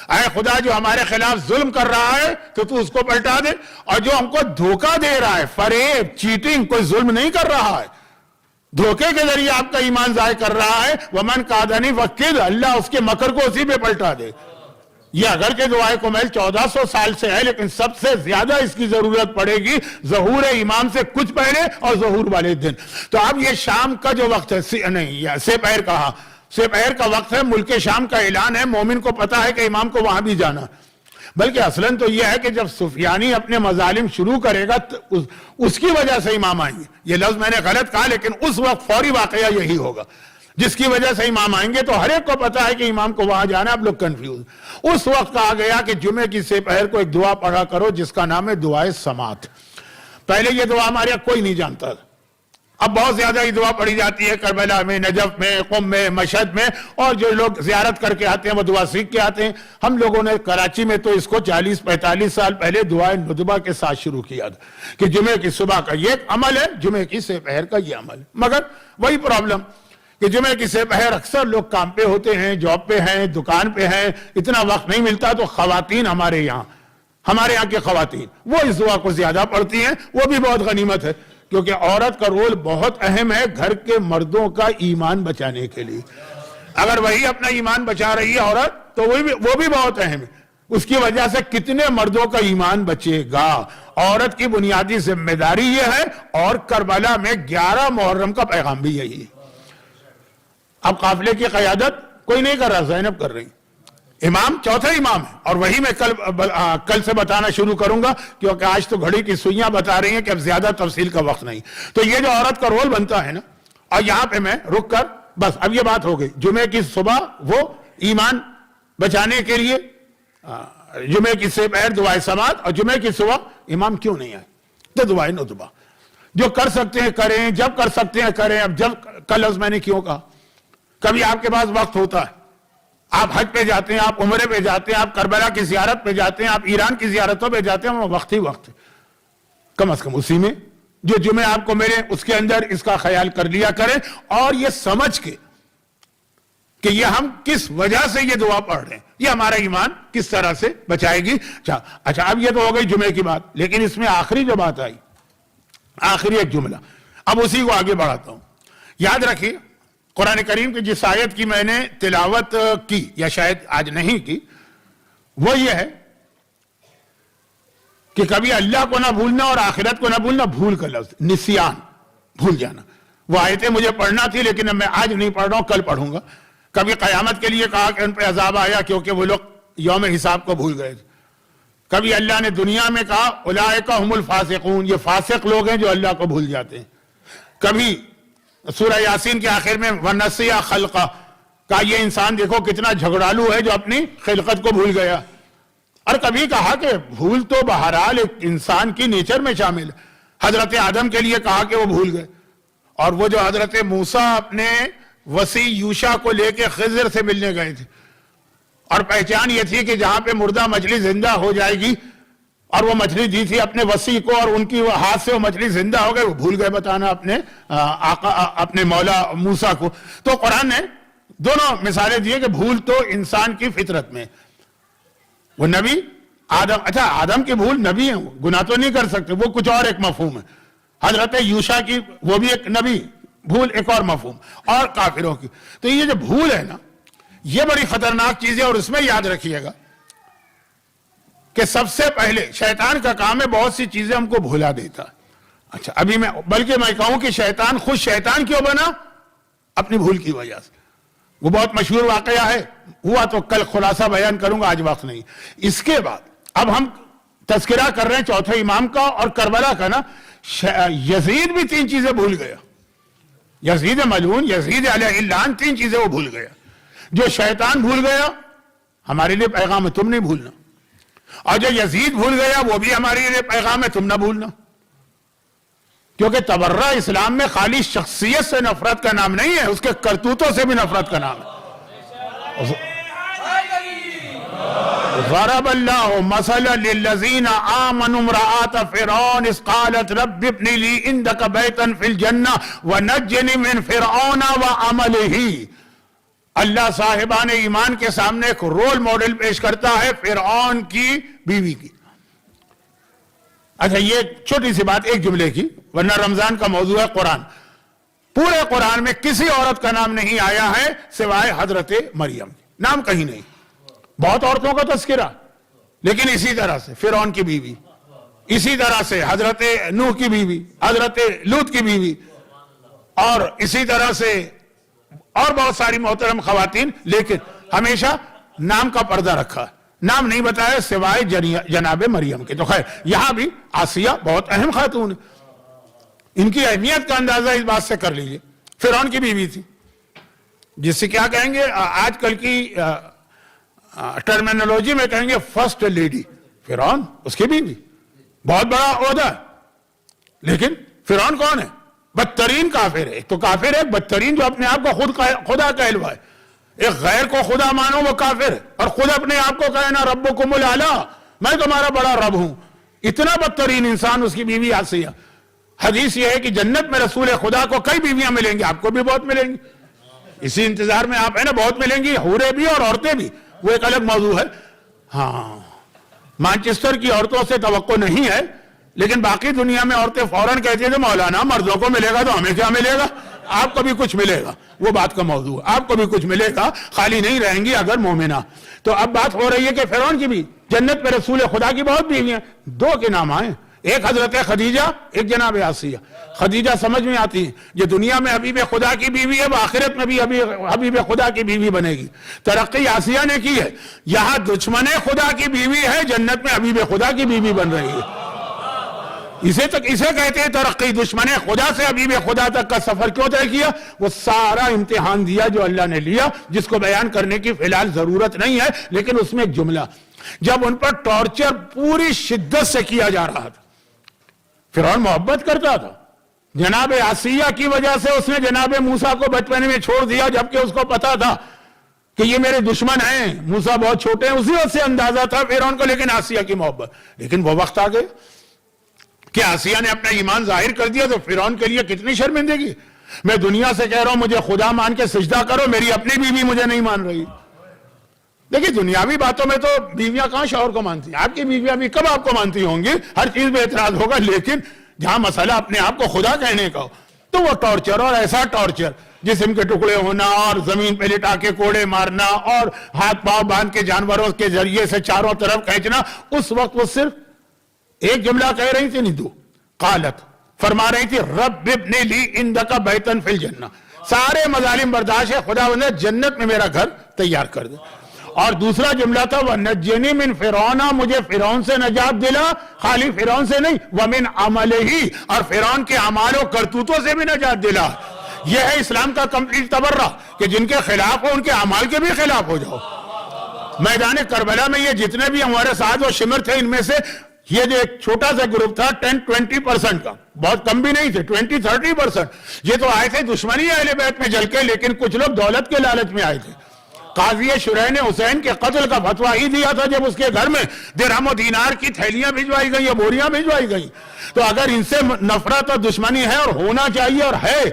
اے خدا, جو ہمارے خلاف ظلم کر رہا ہے تو اس کو پلٹا دے, اور جو ہم کو دھوکہ دے رہا ہے, فریب, چیٹنگ, کوئی ظلم نہیں کر رہا ہے, دھوکے کے ذریعے آپ کا ایمان ضائع کر رہا ہے, ومن کادنی فکد, اللہ اس کے مکر کو اسی پہ پلٹا دے. یہ اگر کہ دعائے کمیل 1400 سال سے ہے, لیکن سب سے زیادہ اس کی ضرورت پڑے گی ظہور امام سے کچھ پہلے اور ظہور والے دن. تو اب یہ شام کا جو وقت ہے, نہیں سپہر کہا, سپہر کا وقت ہے, ملک شام کا اعلان ہے, مومن کو پتا ہے کہ امام کو وہاں بھی جانا. بلکہ اصلاً تو یہ ہے کہ جب سفیانی اپنے مظالم شروع کرے گا اس کی وجہ سے امام آئیں گے. یہ لفظ میں نے غلط کہا, لیکن اس وقت فوری واقعہ یہی ہوگا, جس کی وجہ سے امام آئیں گے. تو ہر ایک کو پتا ہے کہ امام کو وہاں جانا ہے, اب لوگ کنفیوز. اس وقت کہا گیا کہ جمعے کی سپہر کو ایک دعا پڑھا کرو جس کا نام ہے دعائے سماعت. پہلے یہ دعا ہمارے یہاں کوئی نہیں جانتا تھا, اب بہت زیادہ یہ دعا پڑھی جاتی ہے کربلا میں, نجف میں, قم میں, مشہد میں, اور جو لوگ زیارت کر کے آتے ہیں وہ دعا سیکھ کے آتے ہیں. ہم لوگوں نے کراچی میں تو اس کو 40-45 سال پہلے دعائے ندبہ کے ساتھ شروع کیا تھا کہ جمعے کی صبح کا یہ عمل ہے, جمعے کی سپہر کا یہ عمل ہے. مگر وہی پرابلم کہ جمعے کی سپہر اکثر لوگ کام پہ ہوتے ہیں, جاب پہ ہیں, دکان پہ ہیں, اتنا وقت نہیں ملتا. تو خواتین ہمارے یہاں کی خواتین وہ اس دعا کو زیادہ پڑھتی ہیں. وہ بھی بہت غنیمت ہے, کیونکہ عورت کا رول بہت اہم ہے گھر کے مردوں کا ایمان بچانے کے لیے. اگر وہی اپنا ایمان بچا رہی ہے عورت, تو وہ بھی بہت اہم ہے. اس کی وجہ سے کتنے مردوں کا ایمان بچے گا. عورت کی بنیادی ذمہ داری یہ ہے, اور کربلا میں 11 محرم کا پیغام بھی یہی ہے. اب قافلے کی قیادت کوئی نہیں کر رہا, زینب کر رہی. امام چوتھا امام ہے, اور وہی میں کل سے بتانا شروع کروں گا, کیونکہ آج تو گھڑی کی سوئیاں بتا رہی ہیں کہ اب زیادہ تفصیل کا وقت نہیں. تو یہ جو عورت کا رول بنتا ہے نا, اور یہاں پہ میں رک کر بس اب یہ بات ہو گئی. جمعے کی صبح وہ ایمان بچانے کے لیے جمعے کی سپہر دعائے سماعت, اور جمعے کی صبح امام کیوں نہیں آئے تو دعائے ندبہ. جو کر سکتے ہیں کریں, جب کر سکتے ہیں کریں. اب جب کل میں نے کیوں کہا, کبھی آپ کے پاس وقت ہوتا ہے, آپ حج پہ جاتے ہیں, آپ عمرے پہ جاتے ہیں, آپ کربلا کی زیارت پہ جاتے ہیں, آپ ایران کی زیارتوں پہ جاتے ہیں, وہ وقت ہی وقت ہے. کم از کم اسی میں جو جمعے آپ کو ملے اس کے اندر اس کا خیال کر لیا کریں, اور یہ سمجھ کے کہ یہ ہم کس وجہ سے یہ دعا پڑھ رہے ہیں, یہ ہمارا ایمان کس طرح سے بچائے گی. اچھا اب یہ تو ہو گئی جمعے کی بات, لیکن اس میں آخری جو بات آئی, آخری ایک جملہ, اب اسی کو آگے بڑھاتا ہوں. یاد رکھیے قرآن کریم کی جس آیت کی میں نے تلاوت کی, یا شاید آج نہیں کی, وہ یہ ہے کہ کبھی اللہ کو نہ بھولنا اور آخرت کو نہ بھولنا. بھول کا لفظ نسیان, بھول جانا. وہ آیتیں مجھے پڑھنا تھی لیکن اب میں آج نہیں پڑھ رہا ہوں, کل پڑھوں گا. کبھی قیامت کے لیے کہا کہ ان پہ عذاب آیا کیونکہ وہ لوگ یوم حساب کو بھول گئے تھے. کبھی اللہ نے دنیا میں کہا اولئک هم الفاسقون, یہ فاسق لوگ ہیں جو اللہ کو بھول جاتے ہیں. کبھی سورہ یاسین کے آخر میں وَنَسِیَ خَلْقَ, کہا یہ انسان دیکھو کتنا جھگڑالو ہے جو اپنی خلقت کو بھول گیا. اور کبھی کہا کہ بھول تو بہرحال ایک انسان کی نیچر میں شامل ہے. حضرت آدم کے لیے کہا کہ وہ بھول گئے, اور وہ جو حضرت موسیٰ اپنے وسیع یوشا کو لے کے خضر سے ملنے گئے تھے، اور پہچان یہ تھی کہ جہاں پہ مردہ مچھلی زندہ ہو جائے گی، اور وہ مچھلی دی تھی اپنے وسیع کو، اور ان کی ہاتھ سے وہ مچھلی زندہ ہو گئی، وہ بھول گئے بتانا اپنے آقا اپنے مولا موسیٰ کو۔ تو قرآن نے دونوں مثالیں دیے کہ بھول تو انسان کی فطرت میں، وہ نبی آدم، اچھا آدم کی بھول، نبی ہیں وہ گناہ تو نہیں کر سکتے، وہ کچھ اور ایک مفہوم ہے۔ حضرت یوشا کی وہ بھی ایک نبی، بھول ایک اور مفہوم، اور کافروں کی۔ تو یہ جو بھول ہے نا، یہ بڑی خطرناک چیز ہے، اور اس میں یاد رکھیے گا کہ سب سے پہلے شیطان کا کام ہے بہت سی چیزیں ہم کو بھلا دیتا ہے۔ اچھا ابھی بلکہ میں کہوں کہ شیطان خود شیطان کیوں بنا؟ اپنی بھول کی وجہ سے۔ وہ بہت مشہور واقعہ ہے، ہوا تو کل خلاصہ بیان کروں گا، آج وقت نہیں۔ اس کے بعد اب ہم تذکرہ کر رہے ہیں چوتھے امام کا اور کربلا کا نا۔ یزید بھی 3 چیزیں بھول گیا، یزید ملعون، یزید علیہ اللعن، 3 چیزیں وہ بھول گیا۔ جو شیطان بھول گیا، ہمارے لیے پیغام ہے تم نہیں بھولنا، اور جو یزید بھول گیا وہ بھی ہمارے لیے پیغام ہے تم نہ بھولنا۔ کیونکہ تبرہ اسلام میں خالی شخصیت سے نفرت کا نام نہیں ہے، اس کے کرتوتوں سے بھی نفرت کا نام ہے۔ ضرب اللہ مثلا للذین آمنوا امرأۃ فرعون اذ قالت رب ابن لی عندک بیتا فی الجنہ ونجنی من فرعون وعملہ۔ اللہ صاحبان ایمان کے سامنے ایک رول ماڈل پیش کرتا ہے فرعون کی بیوی کی۔ اچھا یہ چھوٹی سی بات ایک جملے کی، ورنہ رمضان کا موضوع ہے قرآن۔ پورے قرآن میں کسی عورت کا نام نہیں آیا ہے سوائے حضرت مریم، نام کہیں نہیں۔ بہت عورتوں کا تذکرہ، لیکن اسی طرح سے فرعون کی بیوی، اسی طرح سے حضرت نوح کی بیوی، حضرت لوط کی بیوی، اور اسی طرح سے اور بہت ساری محترم خواتین، لیکن ہمیشہ نام کا پردہ رکھا ہے، نام نہیں بتایا سوائے جناب مریم کے۔ تو خیر یہاں بھی آسیہ بہت اہم خاتون ہے، ان کی اہمیت کا اندازہ اس بات سے کر لیجئے۔ فرعون کی بیوی تھی، جس سے کیا کہیں گے آج کل کی ٹرمینالوجی میں کہیں گے فرسٹ لیڈی۔ فرعون اس کی بیوی، بہت بڑا عہدہ ہے، لیکن فرعون کون ہے؟ بدترین کافر ہے۔ ایک تو کافر ہے بدترین، جو اپنے آپ کو خود خدا کہلوائے، ایک غیر کو خدا مانو وہ کافر ہے، اور خود اپنے آپ کو کہنا ربکم الاعلی، میں تمہارا بڑا رب ہوں۔ اتنا بدترین انسان اس کی بیوی آسیہ۔ حدیث یہ ہے کہ جنت میں رسول خدا کو کئی بیویاں ملیں گی، آپ کو بھی بہت ملیں گی، اسی انتظار میں آپ ہیں نا، بہت ملیں گی، حوریں بھی اور عورتیں بھی، وہ ایک الگ موضوع ہے۔ ہاں مانچسٹر کی عورتوں سے توقع نہیں ہے، لیکن باقی دنیا میں عورتیں فوراً کہتی ہیں کہ مولانا مردوں کو ملے گا تو ہمیں کیا ملے گا، آپ کو بھی کچھ ملے گا، وہ بات کا موضوع ہے، آپ کو بھی کچھ ملے گا، خالی نہیں رہیں گی اگر مومنہ۔ تو اب بات ہو رہی ہے کہ فرعون کی بھی جنت میں رسول خدا کی بہت بیویاں، 2 کے نام آئے، ایک حضرت خدیجہ، ایک جناب آسیہ۔ خدیجہ سمجھ میں آتی ہے، یہ دنیا میں حبیب خدا کی بیوی ہے، وہ آخرت میں بھی حبیب خدا کی بیوی بنے گی۔ ترقی آسیہ نے کی ہے، یہاں دشمن خدا کی بیوی ہے، جنت میں حبیب خدا کی بیوی بن رہی ہے۔ اسے کہتے ہیں ترقی۔ دشمن خدا سے حبیب خدا تک کا سفر کیوں طے کیا؟ وہ سارا امتحان دیا جو اللہ نے لیا، جس کو بیان کرنے کی فی الحال ضرورت نہیں ہے، لیکن اس میں ایک جملہ، جب ان پر ٹارچر پوری شدت سے کیا جا رہا تھا، فرعون محبت کرتا تھا، جناب آسیہ کی وجہ سے اس نے جناب موسیٰ کو بچپنے میں چھوڑ دیا، جبکہ اس کو پتا تھا کہ یہ میرے دشمن ہیں، موسیٰ بہت چھوٹے ہیں، اسی وقت سے اندازہ تھا فرعون کو، لیکن آسیہ کی محبت۔ لیکن وہ وقت آ گئے کہ آسیہ نے اپنا ایمان ظاہر کر دیا، تو فرعون کے لیے کتنی شرمندگی۔ میں دنیا سے کہہ رہا ہوں مجھے خدا مان کے سجدہ کرو، میری اپنی بیوی مجھے نہیں مان رہی۔ دیکھیں دنیاوی باتوں میں تو بیویاں کہاں شوہر کو مانتی ہیں، آپ کی بیویاں بھی کب آپ کو مانتی ہوں گی، ہر چیز میں اعتراض ہوگا، لیکن جہاں مسئلہ اپنے آپ کو خدا کہنے کا ہو تو وہ ٹارچر، اور ایسا ٹارچر، جسم کے ٹکڑے ہونا اور زمین پہ لٹا کے کوڑے مارنا اور ہاتھ پاؤں باندھ کے جانوروں کے ذریعے سے چاروں طرف کھینچنا، اس وقت وہ صرف ایک جملہ کہہ رہی تھی نہیں، 2 قالت فرما رہی تھی رب ابن لی عندک بیتا فی الجنہ، سارے مظالم برداشت ہے، خدا نے جنت میں میرا گھر تیار کر دے۔ اور دوسرا جملہ تھا وَنَجِّنِي مِن فِرْعَوْنَ، مجھے فرعون سے نجات دلا، خالی فرعون سے نہیں، وَمِنْ عَمَلِهِ، اور فرعون کے اعمال و کرتوتوں سے بھی نجات دلا۔ یہ ہے اسلام کا کمپلیٹ تبرہ، کہ جن کے خلاف ہو ان کے اعمال کے بھی خلاف ہو جاؤ۔ میدان کربلا میں یہ جتنے بھی ہمارے ساتھ و شمر تھے، ان میں سے یہ جو ایک چھوٹا سا گروپ تھا 10-20% کا، بہت کم بھی نہیں تھے، 20-30%، یہ تو آئے تھے دشمنی اہل بیت میں جل کے، لیکن کچھ لوگ دولت کے لالچ میں آئے تھے۔ قاضی شرح نے حسین کے قتل کا فتویٰ ہی دیا تھا جب اس کے گھر میں درہم و دینار کی تھیلیاں بھجوائی گئیں یا بوریاں بھجوائی گئیں۔ تو اگر ان سے نفرت اور دشمنی ہے اور ہونا چاہیے اور ہے،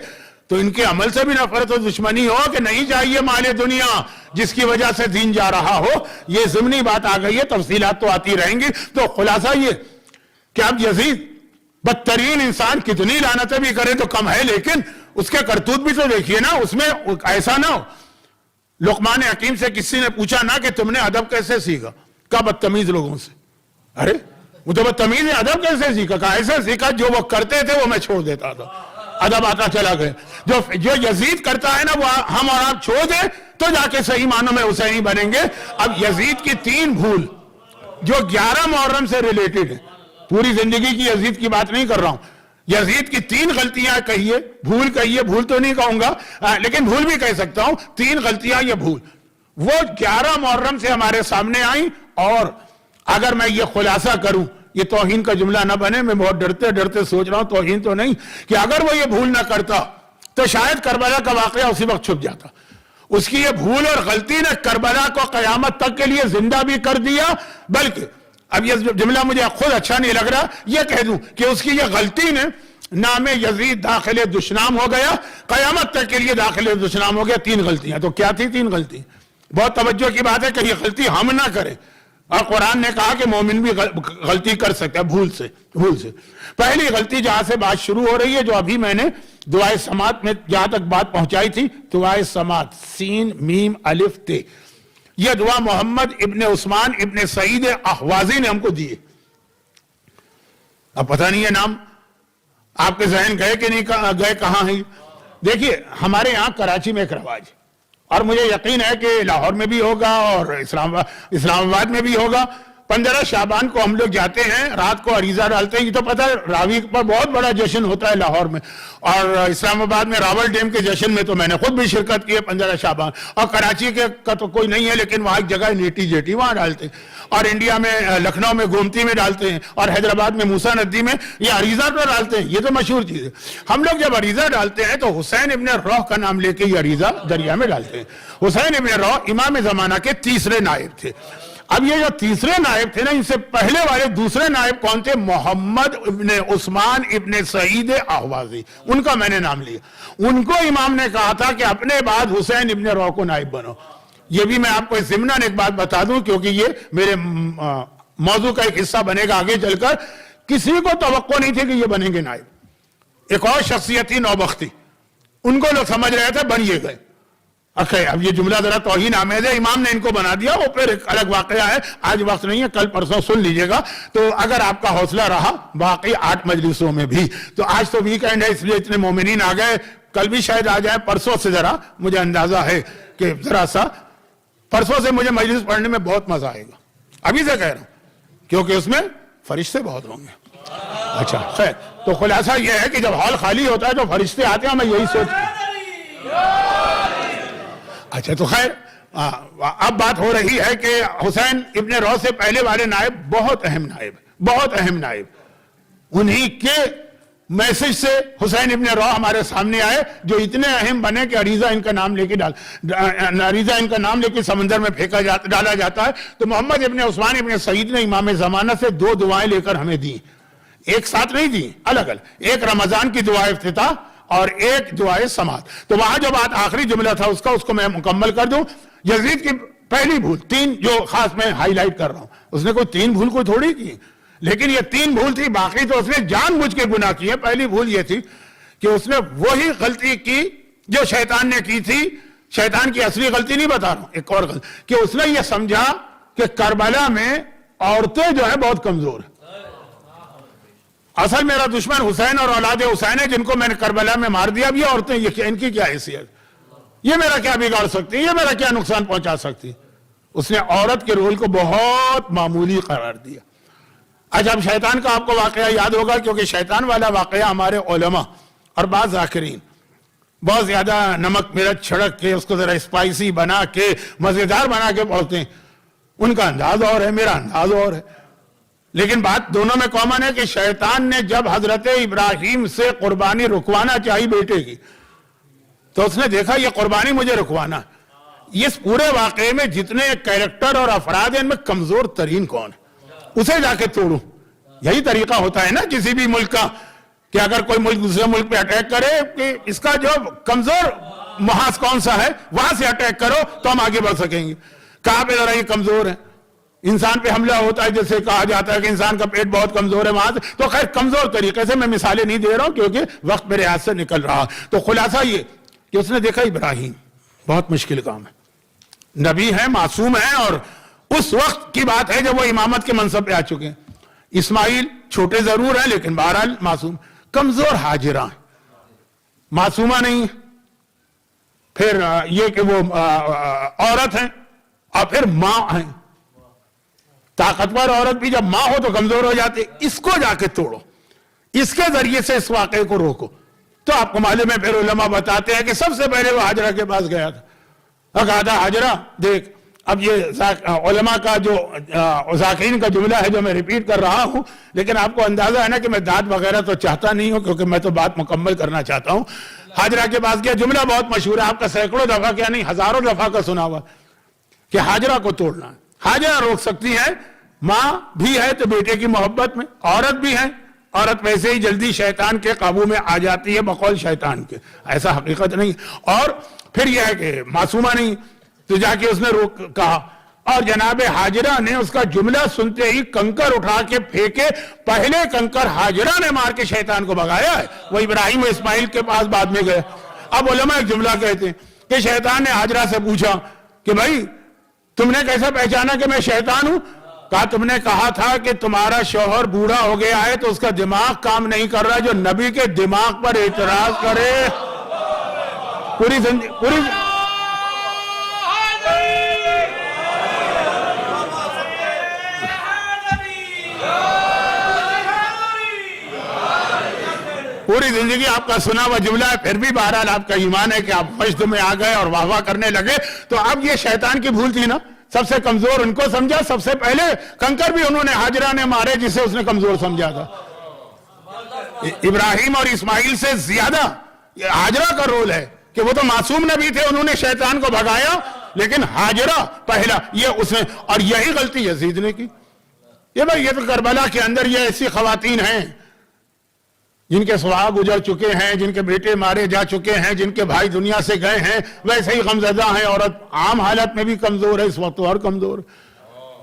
تو ان کے عمل سے بھی نفرت اور دشمنی ہو کہ نہیں چاہیے مال دنیا جس کی وجہ سے دین جا رہا ہو۔ یہ ضمنی بات آ گئی ہے، تفصیلات تو آتی رہیں گی۔ تو خلاصہ یہ کہ اب یزید بدترین انسان کتنی لعنتیں بھی کرے تو کم ہے، لیکن اس کے کرتوت بھی تو دیکھیے نا، اس میں ایسا نہ ہو۔ لقمان حکیم سے کسی نے پوچھا نا کہ تم نے ادب کیسے سیکھا؟ کہا بدتمیز لوگوں سے۔ ارے وہ تو بدتمیز ہے، ادب کیسے سیکھا؟ کہا ایسے سیکھا جو وہ کرتے تھے وہ میں چھوڑ دیتا تھا، ادب آتا چلا گیا۔ جو یزید کرتا ہے نا وہ ہم اور آپ چھوڑ دیں تو جا کے صحیح معنوں میں حسینی بنیں گے۔ اب یزید کی 3 بھول جو 11 محرم سے ریلیٹڈ ہے، پوری زندگی کی یزید کی بات نہیں کر رہا ہوں، یزید کی 3 غلطیاں کہیے، بھول تو نہیں کہوں گا لیکن بھول بھی کہہ سکتا ہوں، 3 غلطیاں یہ بھول وہ 11 محرم سے ہمارے سامنے آئیں۔ اور اگر میں یہ خلاصہ کروں، یہ توہین کا جملہ نہ بنے، میں بہت ڈرتے سوچ رہا ہوں، توہین تو نہیں، کہ اگر وہ یہ بھول نہ کرتا تو شاید کربلا کا واقعہ اسی وقت چھپ جاتا۔ اس کی یہ بھول اور غلطی نے کربلا کو قیامت تک کے لیے زندہ بھی کر دیا، بلکہ اب یہ جملہ مجھے خود اچھا نہیں لگ رہا، یہ کہہ دوں کہ اس کی یہ غلطی نے نام یزید داخل دشنام ہو گیا، قیامت تک کے لیے داخل دشنام ہو گیا۔ 3 غلطیاں تو کیا تھی 3 غلطی؟ بہت توجہ کی بات ہے کہ یہ غلطی ہم نہ کریں، اور قرآن نے کہا کہ مومن بھی غلطی کر سکتا ہے بھول سے۔ پہلی غلطی جہاں سے بات شروع ہو رہی ہے، جو ابھی میں نے دعائے سماعت میں جہاں تک بات پہنچائی تھی، دعائے سماعت سین میم الف تے، یہ دعا محمد ابن عثمان ابن سعید احوازی نے ہم کو دیے۔ اب پتہ نہیں یہ نام آپ کے ذہن گئے کہ نہیں گئے، کہاں ہیں؟ دیکھیے ہمارے یہاں کراچی میں ایک رواج ہے، اور مجھے یقین ہے کہ لاہور میں بھی ہوگا اور اسلام آباد میں بھی ہوگا۔ 15 شعبان کو ہم لوگ جاتے ہیں، رات کو عریضہ ڈالتے ہیں۔ یہ تو پتہ ہے راوی پر بہت بڑا جشن ہوتا ہے لاہور میں، اور اسلام آباد میں راول ڈیم کے جشن میں تو میں نے خود بھی شرکت کی ہے 15 شعبان، اور کراچی کا تو کوئی نہیں ہے، لیکن وہاں ایک جگہ ہے نیٹی جیٹی، وہاں ڈالتے ہیں، اور انڈیا میں لکھنؤ میں گومتی میں ڈالتے ہیں، اور حیدرآباد میں موسیٰ ندی میں یہ عریضہ پر ڈالتے ہیں۔ یہ تو مشہور چیز ہے۔ ہم لوگ جب عریضہ ڈالتے ہیں تو حسین ابن روح کا نام لے کے یہ عریضہ دریا میں ڈالتے ہیں۔ حسین ابن روح امام زمانہ کے تیسرے نائب تھے۔ اب یہ جو تیسرے نائب تھے نا، ان سے پہلے والے دوسرے نائب کون تھے؟ محمد ابن عثمان ابن سعید احوازی، ان کا میں نے نام لیا۔ ان کو امام نے کہا تھا کہ اپنے بعد حسین ابن روح کو نائب بنو۔ یہ بھی میں آپ کو ضمناً ایک بات بتا دوں، کیونکہ یہ میرے موضوع کا ایک حصہ بنے گا آگے چل کر۔ کسی کو توقع نہیں تھی کہ یہ بنیں گے نائب۔ ایک اور شخصیت تھی نوبختی، ان کو لوگ سمجھ رہے تھے، بن یہ گئے۔ اب یہ جملہ ذرا توہین آمیز ہے، امام نے ان کو بنا دیا، وہ پھر ایک الگ واقعہ ہے، آج وقت نہیں ہے، کل پرسوں سن لیجئے گا۔ تو اگر آپ کا حوصلہ رہا باقی 8 مجلسوں میں بھی، تو آج تو ویکینڈ ہے، اس لیے اتنے مومنین آ گئے، کل بھی شاید آ جائے، پرسوں سے ذرا مجھے اندازہ ہے کہ ذرا سا پرسوں سے مجھے مجلس پڑھنے میں بہت مزہ آئے گا، ابھی سے کہہ رہا ہوں، کیونکہ اس میں فرشتے بہت ہوں گے۔ اچھا خیر، تو خلاصہ یہ ہے کہ جب ہال خالی ہوتا ہے تو فرشتے آتے ہیں، میں یہی سوچ۔ اچھا تو خیر، اب بات ہو رہی ہے کہ حسین ابن روح سے پہلے والے نائب بہت اہم نائب، انہی کے میسج سے حسین ابن روح ہمارے سامنے آئے، جو اتنے اہم بنے کہ عریضہ ان کا نام لے کے سمندر میں ڈالا جاتا ہے۔ تو محمد ابن عثمان ابن سعید نے امام زمانہ سے 2 دعائیں لے کر ہمیں دی، ایک ساتھ نہیں دی، الگ الگ، ایک رمضان کی دعائے افتتاح اور ایک دعائے سماعت۔ تو وہاں جو بات آخری جملہ تھا اس کو میں مکمل کر دوں۔ یزید کی پہلی بھول، 3 جو خاص میں ہائی لائٹ کر رہا ہوں، اس نے کوئی 3 بھول کو تھوڑی کی، لیکن یہ 3 بھول تھی، باقی تو اس نے جان بوجھ کے گناہ کیے۔ پہلی بھول یہ تھی کہ اس نے وہی غلطی کی جو شیطان نے کی تھی، شیطان کی اصلی غلطی نہیں بتا رہا ہوں، ایک اور غلطی، کہ اس نے یہ سمجھا کہ کربلا میں عورتیں جو ہیں بہت کمزور ہیں، اصل میرا دشمن حسین اور اولاد حسین ہے، جن کو میں نے کربلا میں مار دیا، اب یہ عورتیں ان کی کیا حیثیت، یہ میرا کیا بگاڑ سکتی ہے، یہ میرا کیا نقصان پہنچا سکتی ہے۔ اس نے عورت کے رول کو بہت معمولی قرار دیا۔ اچھا اب شیطان کا آپ کو واقعہ یاد ہوگا، کیونکہ شیطان والا واقعہ ہمارے علماء اور بعض ذاکرین بہت زیادہ نمک مرچ چھڑک کے اس کو ذرا اسپائسی بنا کے مزیدار بنا کے پڑھتے ہیں، ان کا انداز اور ہے، میرا انداز اور ہے۔ لیکن بات دونوں میں کامن ہے کہ شیطان نے جب حضرت ابراہیم سے قربانی رکوانا چاہی بیٹے کی تو اس نے دیکھا یہ قربانی مجھے رکوانا، اس پورے واقعے میں جتنے کیریکٹر اور افراد ہیں ان میں کمزور ترین کون ہے، اسے جا کے توڑوں۔ یہی طریقہ ہوتا ہے نا کسی بھی ملک کا کہ اگر کوئی ملک دوسرے ملک پہ اٹیک کرے کہ اس کا جو کمزور محاذ کون سا ہے وہاں سے اٹیک کرو تو ہم آگے بڑھ سکیں گے۔ کہاں پہ ذرا یہ کمزور ہے، انسان پہ حملہ ہوتا ہے جیسے کہا جاتا ہے کہ انسان کا پیٹ بہت کمزور ہے وہاں سے، تو خیر کمزور طریقے سے میں مثالیں نہیں دے رہا ہوں کیونکہ وقت میرے ہاتھ سے نکل رہا۔ تو خلاصہ یہ کہ اس نے دیکھا ابراہیم بہت مشکل کام ہے، نبی ہے، معصوم ہے، اور اس وقت کی بات ہے جب وہ امامت کے منصب پہ آ چکے ہیں۔ اسماعیل چھوٹے ضرور ہیں لیکن بہرحال معصوم، کمزور ہاجرہ ہیں، معصومہ نہیں، پھر یہ کہ وہ عورت ہیں اور پھر ماں ہیں۔ طاقتور عورت بھی جب ماں ہو تو کمزور ہو جاتی، اس کو جا کے توڑو، اس کے ذریعے سے اس واقعے کو روکو۔ تو آپ کو معلوم ہے پھر علماء بتاتے ہیں کہ سب سے پہلے وہ حاجرہ کے پاس گیا تھا اور کہا تھا حاجرہ دیکھ، اب یہ علماء کا جو ذاکرین کا جملہ ہے جو میں ریپیٹ کر رہا ہوں، لیکن آپ کو اندازہ ہے نا کہ میں داد وغیرہ تو چاہتا نہیں ہوں کیونکہ میں تو بات مکمل کرنا چاہتا ہوں۔ حاجرہ کے پاس گیا، جملہ بہت مشہور ہے، آپ کا سینکڑوں دفعہ کیا نہیں ہزاروں دفعہ کا سنا ہوا کہ حاجرہ کو توڑنا ہے۔ حاجرہ روک سکتی ہے، ماں بھی ہے تو بیٹے کی محبت میں، عورت بھی ہے، عورت ویسے ہی جلدی شیطان کے قابو میں آ جاتی ہے بقول شیطان کے، ایسا حقیقت نہیں۔ اور پھر یہ ہے کہ معصومہ نہیں، تو جا کے اس نے روک کہا، اور جناب حاجرہ نے اس کا جملہ سنتے ہی کنکر اٹھا کے پھینکے، پہلے کنکر حاجرہ نے مار کے شیطان کو بھگایا ہے، وہ ابراہیم و اسماعیل کے پاس بعد میں گئے۔ اب علماء ایک جملہ کہتے ہیں کہ شیطان نے حاجرہ سے پوچھا کہ بھائی تم نے کیسے پہچانا کہ میں شیطان ہوں؟ کہا تم نے کہا تھا کہ تمہارا شوہر بوڑھا ہو گیا ہے تو اس کا دماغ کام نہیں کر رہا، جو نبی کے دماغ پر اعتراض کرے پوری زندگی آپ کا سنا ہوا جملہ ہے، پھر بھی بہرحال آپ کا ایمان ہے کہ آپ مجد میں آ گئے اور واہ واہ کرنے لگے، تو اب یہ شیطان کی بھول تھی نا، سب سے کمزور ان کو سمجھا، سب سے پہلے کنکر بھی انہوں نے حاجرہ نے مارے جسے اس نے کمزور سمجھا تھا۔ ابراہیم اور اسماعیل سے زیادہ حاجرہ کا رول ہے کہ وہ تو معصوم نبی تھے، انہوں نے شیطان کو بھگایا، لیکن حاجرہ پہلا یہ اس نے، اور یہی غلطی یزید نے کی۔ یہ بھائی یہ تو کربلا کے اندر یہ ایسی خواتین ہیں جن کے سواگ گزر چکے ہیں، جن کے بیٹے مارے جا چکے ہیں، جن کے بھائی دنیا سے گئے ہیں، ویسے ہی غمزدہ ہیں، عورت عام حالت میں بھی کمزور ہے، اس وقت اور کمزور۔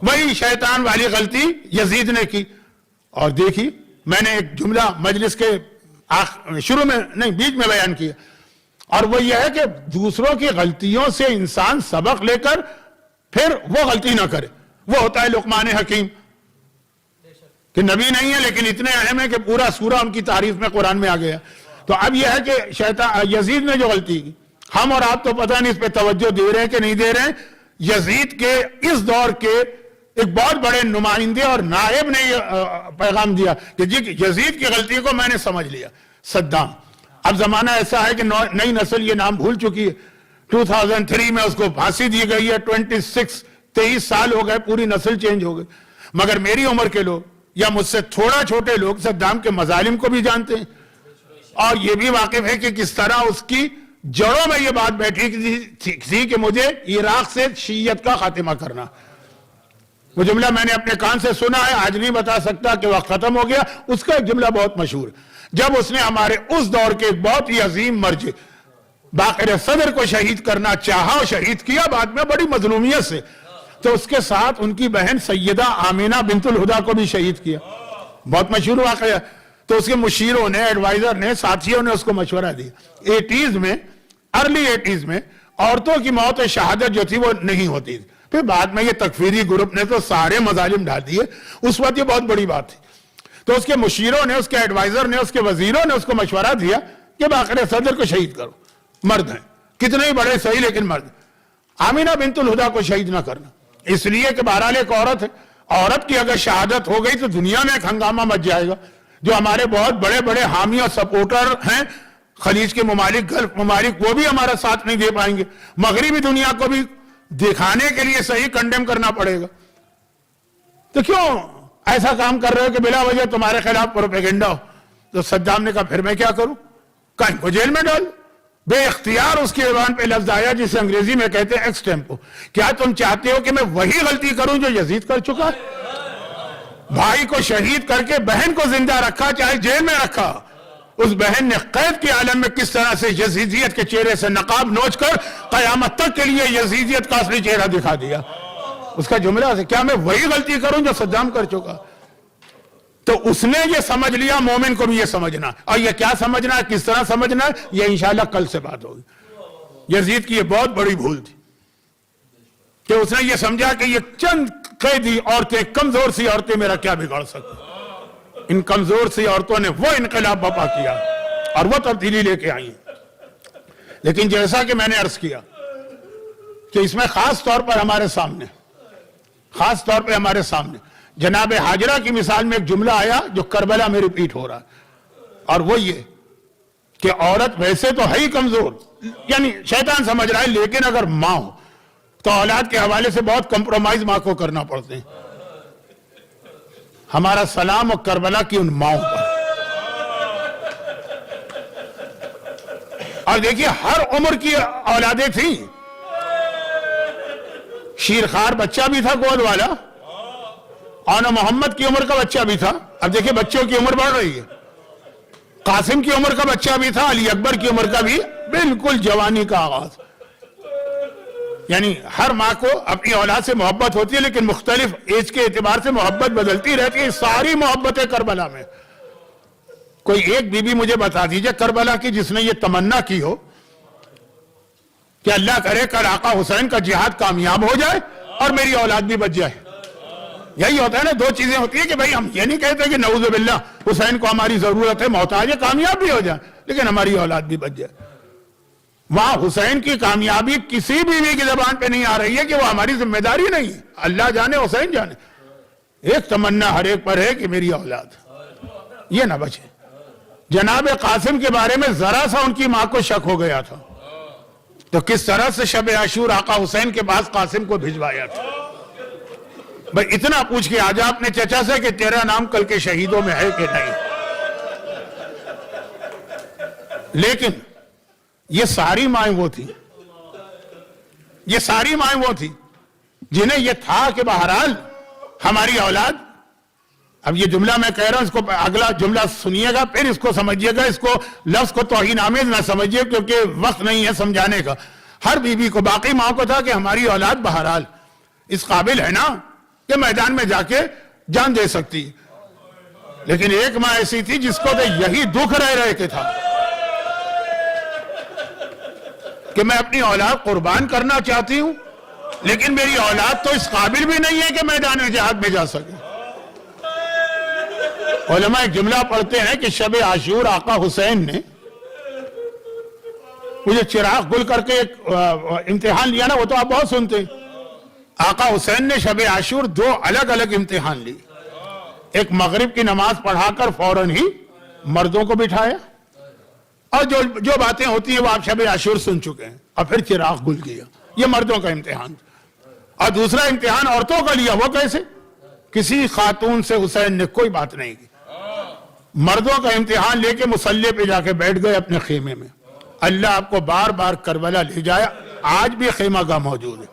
وہی شیطان والی غلطی یزید نے کی۔ اور دیکھی میں نے ایک جملہ مجلس کے شروع میں نہیں بیچ میں بیان کیا، اور وہ یہ ہے کہ دوسروں کی غلطیوں سے انسان سبق لے کر پھر وہ غلطی نہ کرے، وہ ہوتا ہے لقمان حکیم، کہ نبی نہیں ہے لیکن اتنے اہم ہے کہ پورا سورہ ان کی تعریف میں قرآن میں آ گیا۔ تو اب یہ ہے کہ یزید نے جو غلطی کی، ہم اور آپ تو پتہ نہیں اس پہ توجہ دے رہے ہیں کہ نہیں دے رہے ہیں۔ یزید کے اس دور کے ایک بہت بڑے نمائندے اور نائب نے یہ پیغام دیا کہ جی یزید کی غلطی کو میں نے سمجھ لیا، صدام۔ اب زمانہ ایسا ہے کہ نئی نسل یہ نام بھول چکی ہے، 2003 میں اس کو پھانسی دی گئی ہے، 23 سال ہو گئے، پوری نسل چینج ہو گئی، مگر میری عمر کے لوگ یا مجھ سے تھوڑا چھوٹے لوگ صدام کے مظالم کو بھی جانتے ہیں، اور یہ بھی واقف ہے کہ کس طرح اس کی جڑوں میں یہ بات بیٹھی تھی کہ مجھے عراق سے شیعت کا خاتمہ کرنا۔ وہ جملہ میں نے اپنے کان سے سنا ہے، آج نہیں بتا سکتا کہ وقت ختم ہو گیا، اس کا ایک جملہ بہت مشہور، جب اس نے ہمارے اس دور کے ایک بہت ہی عظیم مرج باقر صدر کو شہید کرنا چاہا اور شہید کیا بعد میں بڑی مظلومیت سے، تو اس کے ساتھ ان کی بہن سیدہ آمینہ بنت الہدا کو بھی شہید کیا، بہت مشہور واقعہ۔ تو اس کے مشیروں نے، ایڈوائزر نے، ساتھیوں نے اس کو مشورہ دیا۔ 80s میں، ارلی 80s میں عورتوں کی موت و شہادت جو تھی وہ نہیں ہوتی تھی، پھر بعد میں یہ تکفیری گروپ نے تو سارے مظالم ڈال دیے، اس وقت یہ بہت بڑی بات تھی۔ تو اس کے مشیروں نے، اس کے ایڈوائزر نے، اس کے وزیروں نے اس کو مشورہ دیا کہ باقر صدر کو شہید کرو، مرد ہیں، کتنے ہی بڑے صحیح لیکن مرد۔ آمینہ بنت الہدا کو شہید نہ کرنا، اس لیے کہ بہرحال ایک عورت ہے، عورت کی اگر شہادت ہو گئی تو دنیا میں ایک ہنگامہ مچ جائے گا۔ جو ہمارے بہت بڑے بڑے حامی اور سپورٹر ہیں خلیج کے ممالک، گلف ممالک، وہ بھی ہمارا ساتھ نہیں دے پائیں گے، مغربی دنیا کو بھی دکھانے کے لیے صحیح کنڈیم کرنا پڑے گا۔ تو کیوں ایسا کام کر رہے ہو کہ بلا وجہ تمہارے خلاف پروپیگنڈا ہو. تو صدام نے کہا پھر میں کیا کروں, کہا ان کو جیل میں ڈال. بے اختیار اس کی زبان پہ لفظ آیا جسے انگریزی میں کہتے ہیں ایکس ٹیمپو. کیا تم چاہتے ہو کہ میں وہی غلطی کروں جو یزید کر چکا؟ بھائی کو شہید کر کے بہن کو زندہ رکھا, چاہے جیل میں رکھا. اس بہن نے قید کے عالم میں کس طرح سے یزیدیت کے چہرے سے نقاب نوچ کر قیامت تک کے لیے یزیدیت کا اصلی چہرہ دکھا دیا. اس کا جملہ سے کیا میں وہی غلطی کروں جو صدام کر چکا؟ تو اس نے یہ سمجھ لیا, مومن کو بھی یہ سمجھنا. اور یہ کیا سمجھنا ہے, کس طرح سمجھنا ہے, یہ انشاءاللہ کل سے بات ہوگی. یزید کی یہ بہت بڑی بھول تھی کہ اس نے یہ سمجھا کہ یہ چند قیدی عورتیں, کمزور سی عورتیں میرا کیا بگاڑ سکتی. ان کمزور سی عورتوں نے وہ انقلاب برپا کیا اور وہ تبدیلی لے کے آئی. لیکن جیسا کہ میں نے عرض کیا کہ اس میں خاص طور پر ہمارے سامنے جناب حاجرہ کی مثال میں ایک جملہ آیا جو کربلا میں ریپیٹ ہو رہا ہے, اور وہ یہ کہ عورت ویسے تو ہے ہی کمزور, یعنی شیطان سمجھ رہا ہے, لیکن اگر ماں ہو تو اولاد کے حوالے سے بہت کمپرومائز ماں کو کرنا پڑتے ہیں. ہمارا سلام اور کربلا کی ان ماؤں پر. اور دیکھیے ہر عمر کی اولادیں تھیں. شیرخوار بچہ بھی تھا گود والا, اور محمد کی عمر کا بچہ بھی تھا. اب دیکھیے بچوں کی عمر بڑھ رہی ہے. قاسم کی عمر کا بچہ بھی تھا, علی اکبر کی عمر کا بھی بالکل جوانی کا آغاز. یعنی ہر ماں کو اپنی اولاد سے محبت ہوتی ہے, لیکن مختلف ایج کے اعتبار سے محبت بدلتی رہتی ہے. ساری محبتیں کربلا میں. کوئی ایک بی بی مجھے بتا دیجئے کربلا کی جس نے یہ تمنا کی ہو کہ اللہ کرے کل آقا حسین کا جہاد کامیاب ہو جائے اور میری اولاد بھی بچ جائے. یہی ہوتا ہے نا, دو چیزیں ہوتی ہیں کہ بھائی ہم یہ نہیں کہتے کہ نعوذ باللہ حسین کو ہماری ضرورت ہے, محتاج ہے, کامیاب بھی ہو جائے لیکن ہماری اولاد بھی بچ جائے. وہاں حسین کی کامیابی کسی بیوی کی زبان پہ نہیں آ رہی ہے کہ وہ ہماری ذمہ داری نہیں ہے. اللہ جانے, حسین جانے. ایک تمنا ہر ایک پر ہے کہ میری اولاد یہ نہ بچے. جناب قاسم کے بارے میں ذرا سا ان کی ماں کو شک ہو گیا تھا تو کس طرح سے شب عاشور آقا حسین کے پاس قاسم کو بھجوایا تھا. بھئی اتنا پوچھ کے آجا اپنے چچا سے کہ تیرا نام کل کے شہیدوں میں ہے کہ نہیں. لیکن یہ ساری مائیں وہ تھی جنہیں یہ تھا کہ بہرحال ہماری اولاد. اب یہ جملہ میں کہہ رہا ہوں, اس کو اگلا جملہ سنیے گا پھر اس کو سمجھیے گا. اس کو لفظ کو توہین آمیز نہ سمجھیے کیونکہ وقت نہیں ہے سمجھانے کا. ہر بیوی کو, باقی ماں کو تھا کہ ہماری اولاد بہرحال اس قابل ہے نا کہ میدان میں جا کے جان دے سکتی. لیکن ایک ماں ایسی تھی جس کو تو یہی دکھ رہ کے تھا کہ میں اپنی اولاد قربان کرنا چاہتی ہوں لیکن میری اولاد تو اس قابل بھی نہیں ہے کہ میدان جہاد میں جا سکے. علماء ایک جملہ پڑھتے ہیں کہ شب عاشور آقا حسین نے مجھے چراغ گل کر کے ایک امتحان لیا نا, وہ تو آپ بہت سنتے ہیں. آقا حسین نے شب عاشور دو الگ الگ امتحان لی. ایک مغرب کی نماز پڑھا کر فوراً ہی مردوں کو بٹھایا, اور جو باتیں ہوتی ہیں وہ آپ شب عاشور سن چکے ہیں, اور پھر چراغ گل کیا. یہ مردوں کا امتحان. اور دوسرا امتحان عورتوں کا لیا. وہ کیسے؟ کسی خاتون سے حسین نے کوئی بات نہیں کی. مردوں کا امتحان لے کے مسلح پہ جا کے بیٹھ گئے اپنے خیمے میں. اللہ آپ کو بار بار کربلا لے جایا. آج بھی خیمہ گاہ موجود ہے.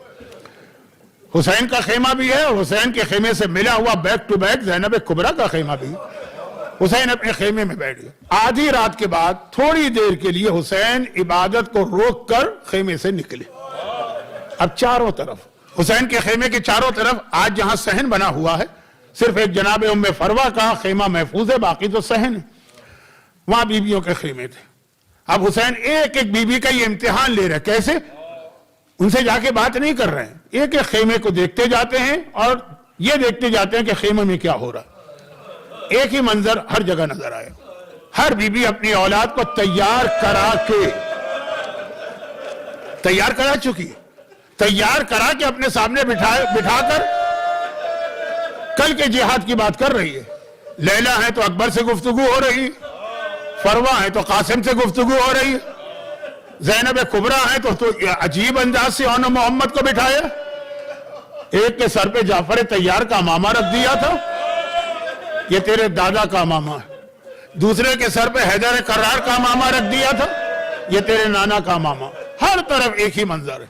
حسین کا خیمہ بھی ہے اور حسین کے خیمے سے ملا ہوا بیک ٹو بیک زینب کبریٰ کا خیمہ بھی ہے. حسین اپنے خیمے میں بیٹھ گئے. آدھی رات کے بعد تھوڑی دیر کے لیے حسین عبادت کو روک کر خیمے سے نکلے. اب چاروں طرف حسین کے خیمے کے چاروں طرف آج جہاں صحن بنا ہوا ہے صرف ایک جناب ام فروہ کا خیمہ محفوظ ہے, باقی تو صحن ہے. وہاں بیویوں کے خیمے تھے. اب حسین ایک ایک بیوی کا یہ امتحان لے رہے. کیسے؟ ان سے جا کے بات نہیں کر رہے ہیں, ایک ایک خیمے کو دیکھتے جاتے ہیں اور یہ دیکھتے جاتے ہیں کہ خیمے میں کیا ہو رہا. ایک ہی منظر ہر جگہ نظر آئے. ہر بیوی اپنی اولاد کو تیار کرا چکی ہے. تیار کرا کے اپنے سامنے بٹھا کر کل کے جہاد کی بات کر رہی ہے. لیلا ہے تو اکبر سے گفتگو ہو رہی, فروہ ہے تو قاسم سے گفتگو ہو رہی, زینب کبریٰ ہے تو عجیب انداز سے اون محمد کو بٹھایا. ایک کے سر پہ جعفر طیار کا امامہ رکھ دیا تھا یہ تیرے دادا کا ماما ہے. دوسرے کے سر پہ حیدر کرار کا ماما رکھ دیا تھا, یہ تیرے نانا کا ماما. ہر طرف ایک ہی منظر ہے.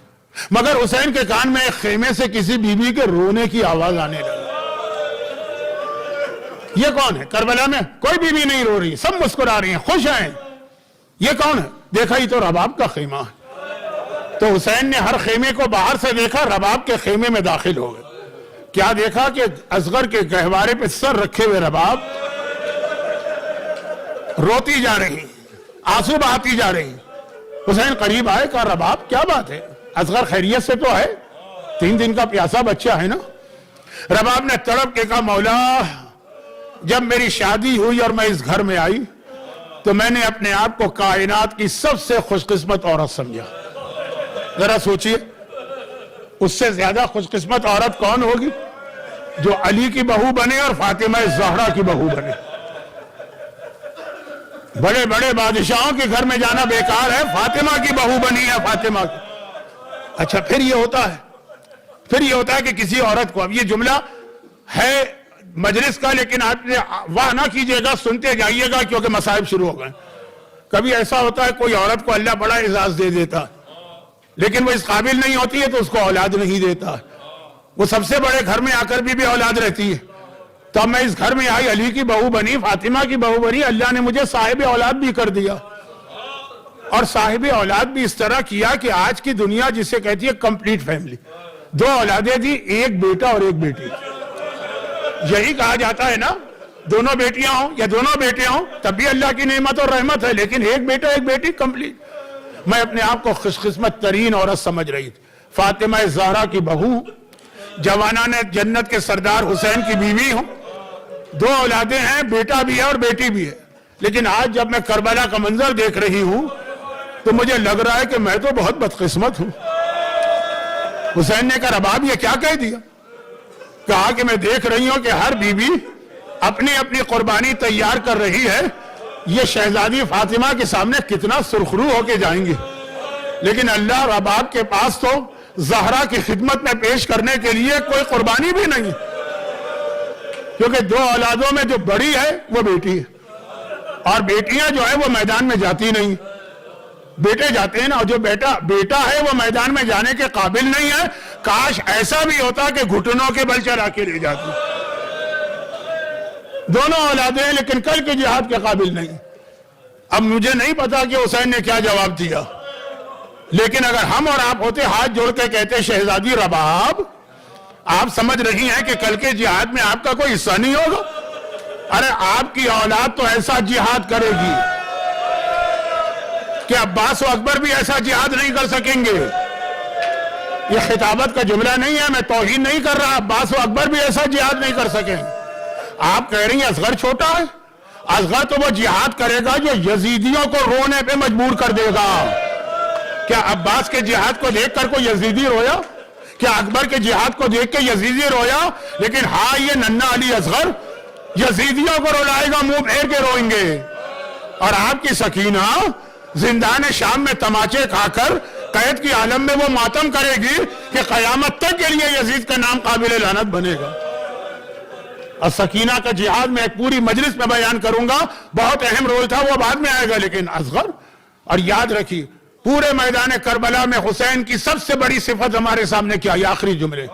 مگر حسین کے کان میں ایک خیمے سے کسی بیوی کے رونے کی آواز آنے لگی. یہ کون ہے؟ کربلا میں کوئی بیوی نہیں رو رہی, سب مسکرا رہی ہیں, خوش ہیں. یہ کون ہے؟ دیکھا ہی تو رباب کا خیمہ ہے. تو حسین نے ہر خیمے کو باہر سے دیکھا, رباب کے خیمے میں داخل ہو گئے. کیا دیکھا کہ اصغر کے گہوارے پہ سر رکھے ہوئے رباب روتی جا رہی, آنسو بہاتی جا رہی. حسین قریب آئے, کہا رباب کیا بات ہے؟ اصغر خیریت سے تو ہے؟ 3 دن کا پیاسا بچہ ہے نا. رباب نے تڑپ کے کہا, مولا جب میری شادی ہوئی اور میں اس گھر میں آئی تو میں نے اپنے آپ کو کائنات کی سب سے خوش قسمت عورت سمجھا. ذرا سوچئے, اس سے زیادہ خوش قسمت عورت کون ہوگی جو علی کی بہو بنے اور فاطمہ زہرا کی بہو بنے. بڑے بڑے بادشاہوں کے گھر میں جانا بیکار ہے, فاطمہ کی بہو بنی ہے فاطمہ کی. اچھا پھر یہ ہوتا ہے کہ کسی عورت کو, اب یہ جملہ ہے مجلس کا لیکن آپ نے واہ نہ کیجئے گا, سنتے جائیے گا کیونکہ مصائب شروع ہو گئے. کبھی ایسا ہوتا ہے کوئی عورت کو اللہ بڑا اعزاز دے دیتا لیکن وہ اس قابل نہیں ہوتی ہے تو اس کو اولاد نہیں دیتا. وہ سب سے بڑے گھر میں آ کر بھی اولاد رہتی ہے. تو اب میں اس گھر میں آئی, علی کی بہو بنی, فاطمہ کی بہو بنی, اللہ نے مجھے صاحب اولاد بھی کر دیا. اور صاحب اولاد بھی اس طرح کیا کہ آج کی دنیا جسے کہتی ہے کمپلیٹ فیملی, 2 اولادیں دی, ایک بیٹا اور ایک بیٹی. یہی کہا جاتا ہے نا, دونوں بیٹیاں ہوں یا دونوں بیٹے ہوں تب بھی اللہ کی نعمت اور رحمت ہے, لیکن ایک بیٹا ایک بیٹی کمپلیٹ. میں اپنے آپ کو خوش قسمت ترین عورت سمجھ رہی تھی. فاطمہ زہرا کی بہو, جوانان جنت کے سردار حسین کی بیوی ہوں, 2 اولادیں ہیں, بیٹا بھی ہے اور بیٹی بھی ہے. لیکن آج جب میں کربلا کا منظر دیکھ رہی ہوں تو مجھے لگ رہا ہے کہ میں تو بہت بدقسمت ہوں. حسین نے کہا رباب یہ کیا کہہ دیا؟ کہا کہ میں دیکھ رہی ہوں کہ ہر بیوی اپنی اپنی قربانی تیار کر رہی ہے, یہ شہزادی فاطمہ کے سامنے کتنا سرخرو ہو کے جائیں گی, لیکن اللہ رباب کے پاس تو زہرا کی خدمت میں پیش کرنے کے لیے کوئی قربانی بھی نہیں, کیونکہ 2 اولادوں میں جو بڑی ہے وہ بیٹی ہے, اور بیٹیاں جو ہے وہ میدان میں جاتی نہیں, بیٹے جاتے ہیں نا. اور جو بیٹا ہے وہ میدان میں جانے کے قابل نہیں ہے. کاش ایسا بھی ہوتا کہ گھٹنوں کے بل چلا کے لے جاتی. دونوں اولادیں ہیں لیکن کل کے جہاد کے قابل نہیں. اب مجھے نہیں پتا کہ حسین نے کیا جواب دیا, لیکن اگر ہم اور آپ ہوتے ہاتھ جوڑ کے کہتے شہزادی رباب آپ سمجھ رہی ہیں کہ کل کے جہاد میں آپ کا کوئی حصہ نہیں ہوگا, ارے آپ کی اولاد تو ایسا جہاد کرے گی کہ عباس و اکبر بھی ایسا جہاد نہیں کر سکیں گے. یہ خطابت کا جملہ نہیں ہے, میں توہین نہیں کر رہا, عباس و اکبر بھی ایسا جہاد نہیں کر سکیں. آپ کہہ رہی ہیں اصغر چھوٹا ہے, اصغر تو وہ جہاد کرے گا جو یزیدیوں کو رونے پہ مجبور کر دے گا. کیا عباس کے جہاد کو دیکھ کر کوئی یزیدی رویا؟ کیا اکبر کے جہاد کو دیکھ کے یزیدی رویا؟ لیکن ہاں یہ ننھا علی اصغر یزیدیوں کو رلائے گا, منہ پھیر کے روئیں گے. اور آپ کی سکینہ زندان شام میں تماچے کھا کر قید کی عالم میں وہ ماتم کرے گی کہ قیامت تک کے لیے یزید کا نام قابل لعنت بنے گا. اور سکینہ کا جہاد میں ایک پوری مجلس میں بیان کروں گا, بہت اہم رول تھا, وہ بعد میں آئے گا. لیکن اصغر, اور یاد رکھیے پورے میدان کربلا میں حسین کی سب سے بڑی صفت ہمارے سامنے کیا, یہ آخری جملے,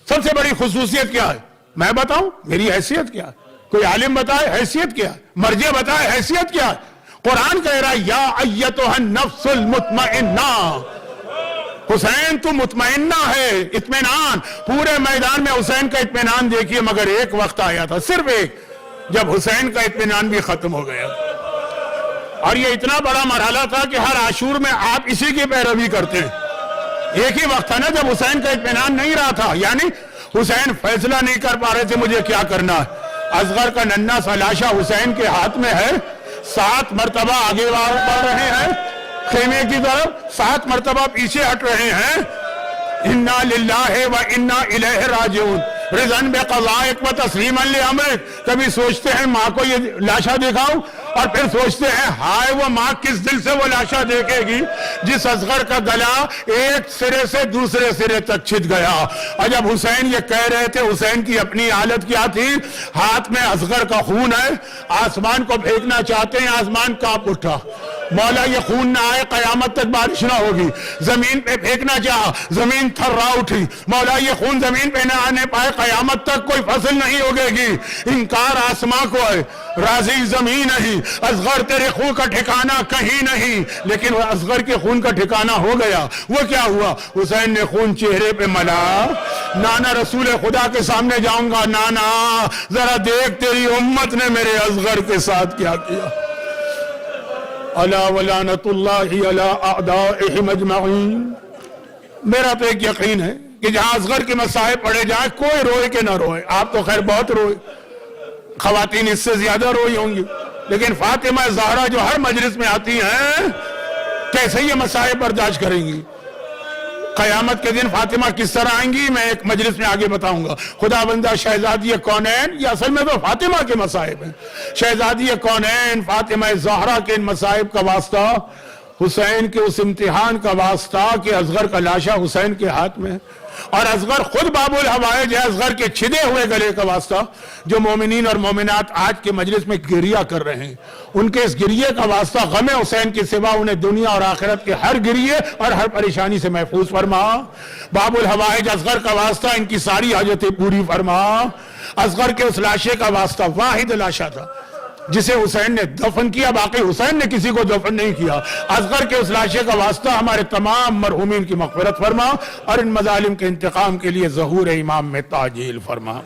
سب سے بڑی خصوصیت کیا ہے؟ میں بتاؤں میری حیثیت کیا ہے؟ کوئی عالم بتائے حیثیت کیا ہے؟ مرجع بتائے حیثیت کیا ہے؟ قرآن کہہ رہا ہے یا ایتھا النفس المطمئنہ, حسین تو مطمئنہ ہے, اطمینان. پورے میدان میں حسین کا اطمینان دیکھیے, مگر ایک وقت آیا تھا, صرف ایک, جب حسین کا اطمینان بھی ختم ہو گیا. اور یہ اتنا بڑا مرحلہ تھا کہ ہر عاشور میں آپ اسی کی پیروی کرتے ہیں. ایک ہی وقت تھا نا جب حسین کا اطمینان نہیں رہا تھا, یعنی حسین فیصلہ نہیں کر پا رہے تھے مجھے کیا کرنا ہے. اصغر کا ننھا سا لاشا حسین کے ہاتھ میں ہے, 7 مرتبہ آگے بڑھ رہے ہیں خیمے کی طرف, 7 مرتبہ پیچھے ہٹ رہے ہیں. انا للہ و انا الیہ راجعون, رضا بقضائک و تسلیما لامرک. کبھی سوچتے ہیں ماں کو یہ لاشا دکھاؤں, اور پھر سوچتے ہیں ہائے وہ ماں کس دل سے وہ لاشا دیکھے گی جس اصغر کا گلا ایک سرے سے دوسرے سرے تک چھد گیا. اور جب حسین یہ کہہ رہے تھے, حسین کی اپنی حالت کیا تھی؟ ہاتھ میں اصغر کا خون ہے, آسمان کو پھینکنا چاہتے ہیں, آسمان کانپ اٹھا. مولا یہ خون نہ آئے قیامت تک بارش نہ ہوگی. زمین پہ پھینکنا چاہا, زمین تھرا اٹھی. مولا یہ خون زمین پہ نہ آنے پائے, قیامت تک کوئی فصل نہیں ہوگے گی. انکار آسمان کو ہے, راضی زمین نہیں. اصغر تیرے خون کا ٹھکانہ کہیں نہیں, لیکن وہ اصغر کے خون کا ٹھکانہ ہو گیا. وہ کیا ہوا؟ حسین نے خون چہرے پہ ملا. نانا رسول خدا کے سامنے جاؤں گا, نانا ذرا دیکھ تیری امت نے میرے اصغر کے ساتھ کیا کیا. الا ولعنۃ اللہ علی اعدائہم اجمعین. میرا تو ایک یقین ہے کہ جہاں اصغر کے مصائب پڑھے جائیں کوئی روئے کہ نہ روئے. آپ تو خیر بہت روئے, خواتین اس سے زیادہ روئی ہوں گی, لیکن فاطمہ زہرا جو ہر مجلس میں آتی ہیں کیسے یہ مصائب برداشت کریں گی؟ قیامت کے دن فاطمہ کس طرح آئیں گی میں ایک مجلس میں آگے بتاؤں گا. خدا بندہ شہزادی کونین, یہ اصل میں تو فاطمہ کے مصائب ہیں. شہزادی کونین فاطمہ زہرا کے ان مصائب کا واسطہ حسین کے اس امتحان کا واسطہ کہ اصغر کا لاشا حسین کے ہاتھ میں, اور اصغر خود باب الحوائج ہے. اصغر کے چھدے ہوئے گلے کا واسطہ جو مومنین اور مومنات آج کے مجلس میں گریہ کر رہے ہیں, ان کے اس گریے کا واسطہ غم حسین کے سوا انہیں دنیا اور آخرت کے ہر گریے اور ہر پریشانی سے محفوظ فرما. باب الحوائج اصغر کا واسطہ ان کی ساری حاجتیں پوری فرما. اصغر کے اس لاشے کا واسطہ واحد لاشا تھا جسے حسین نے دفن کیا, باقی حسین نے کسی کو دفن نہیں کیا. اصغر کے اس لاشے کا واسطہ ہمارے تمام مرحومین کی مغفرت فرما, اور ان مظالم کے انتقام کے لیے ظہور امام میں تعجیل فرما.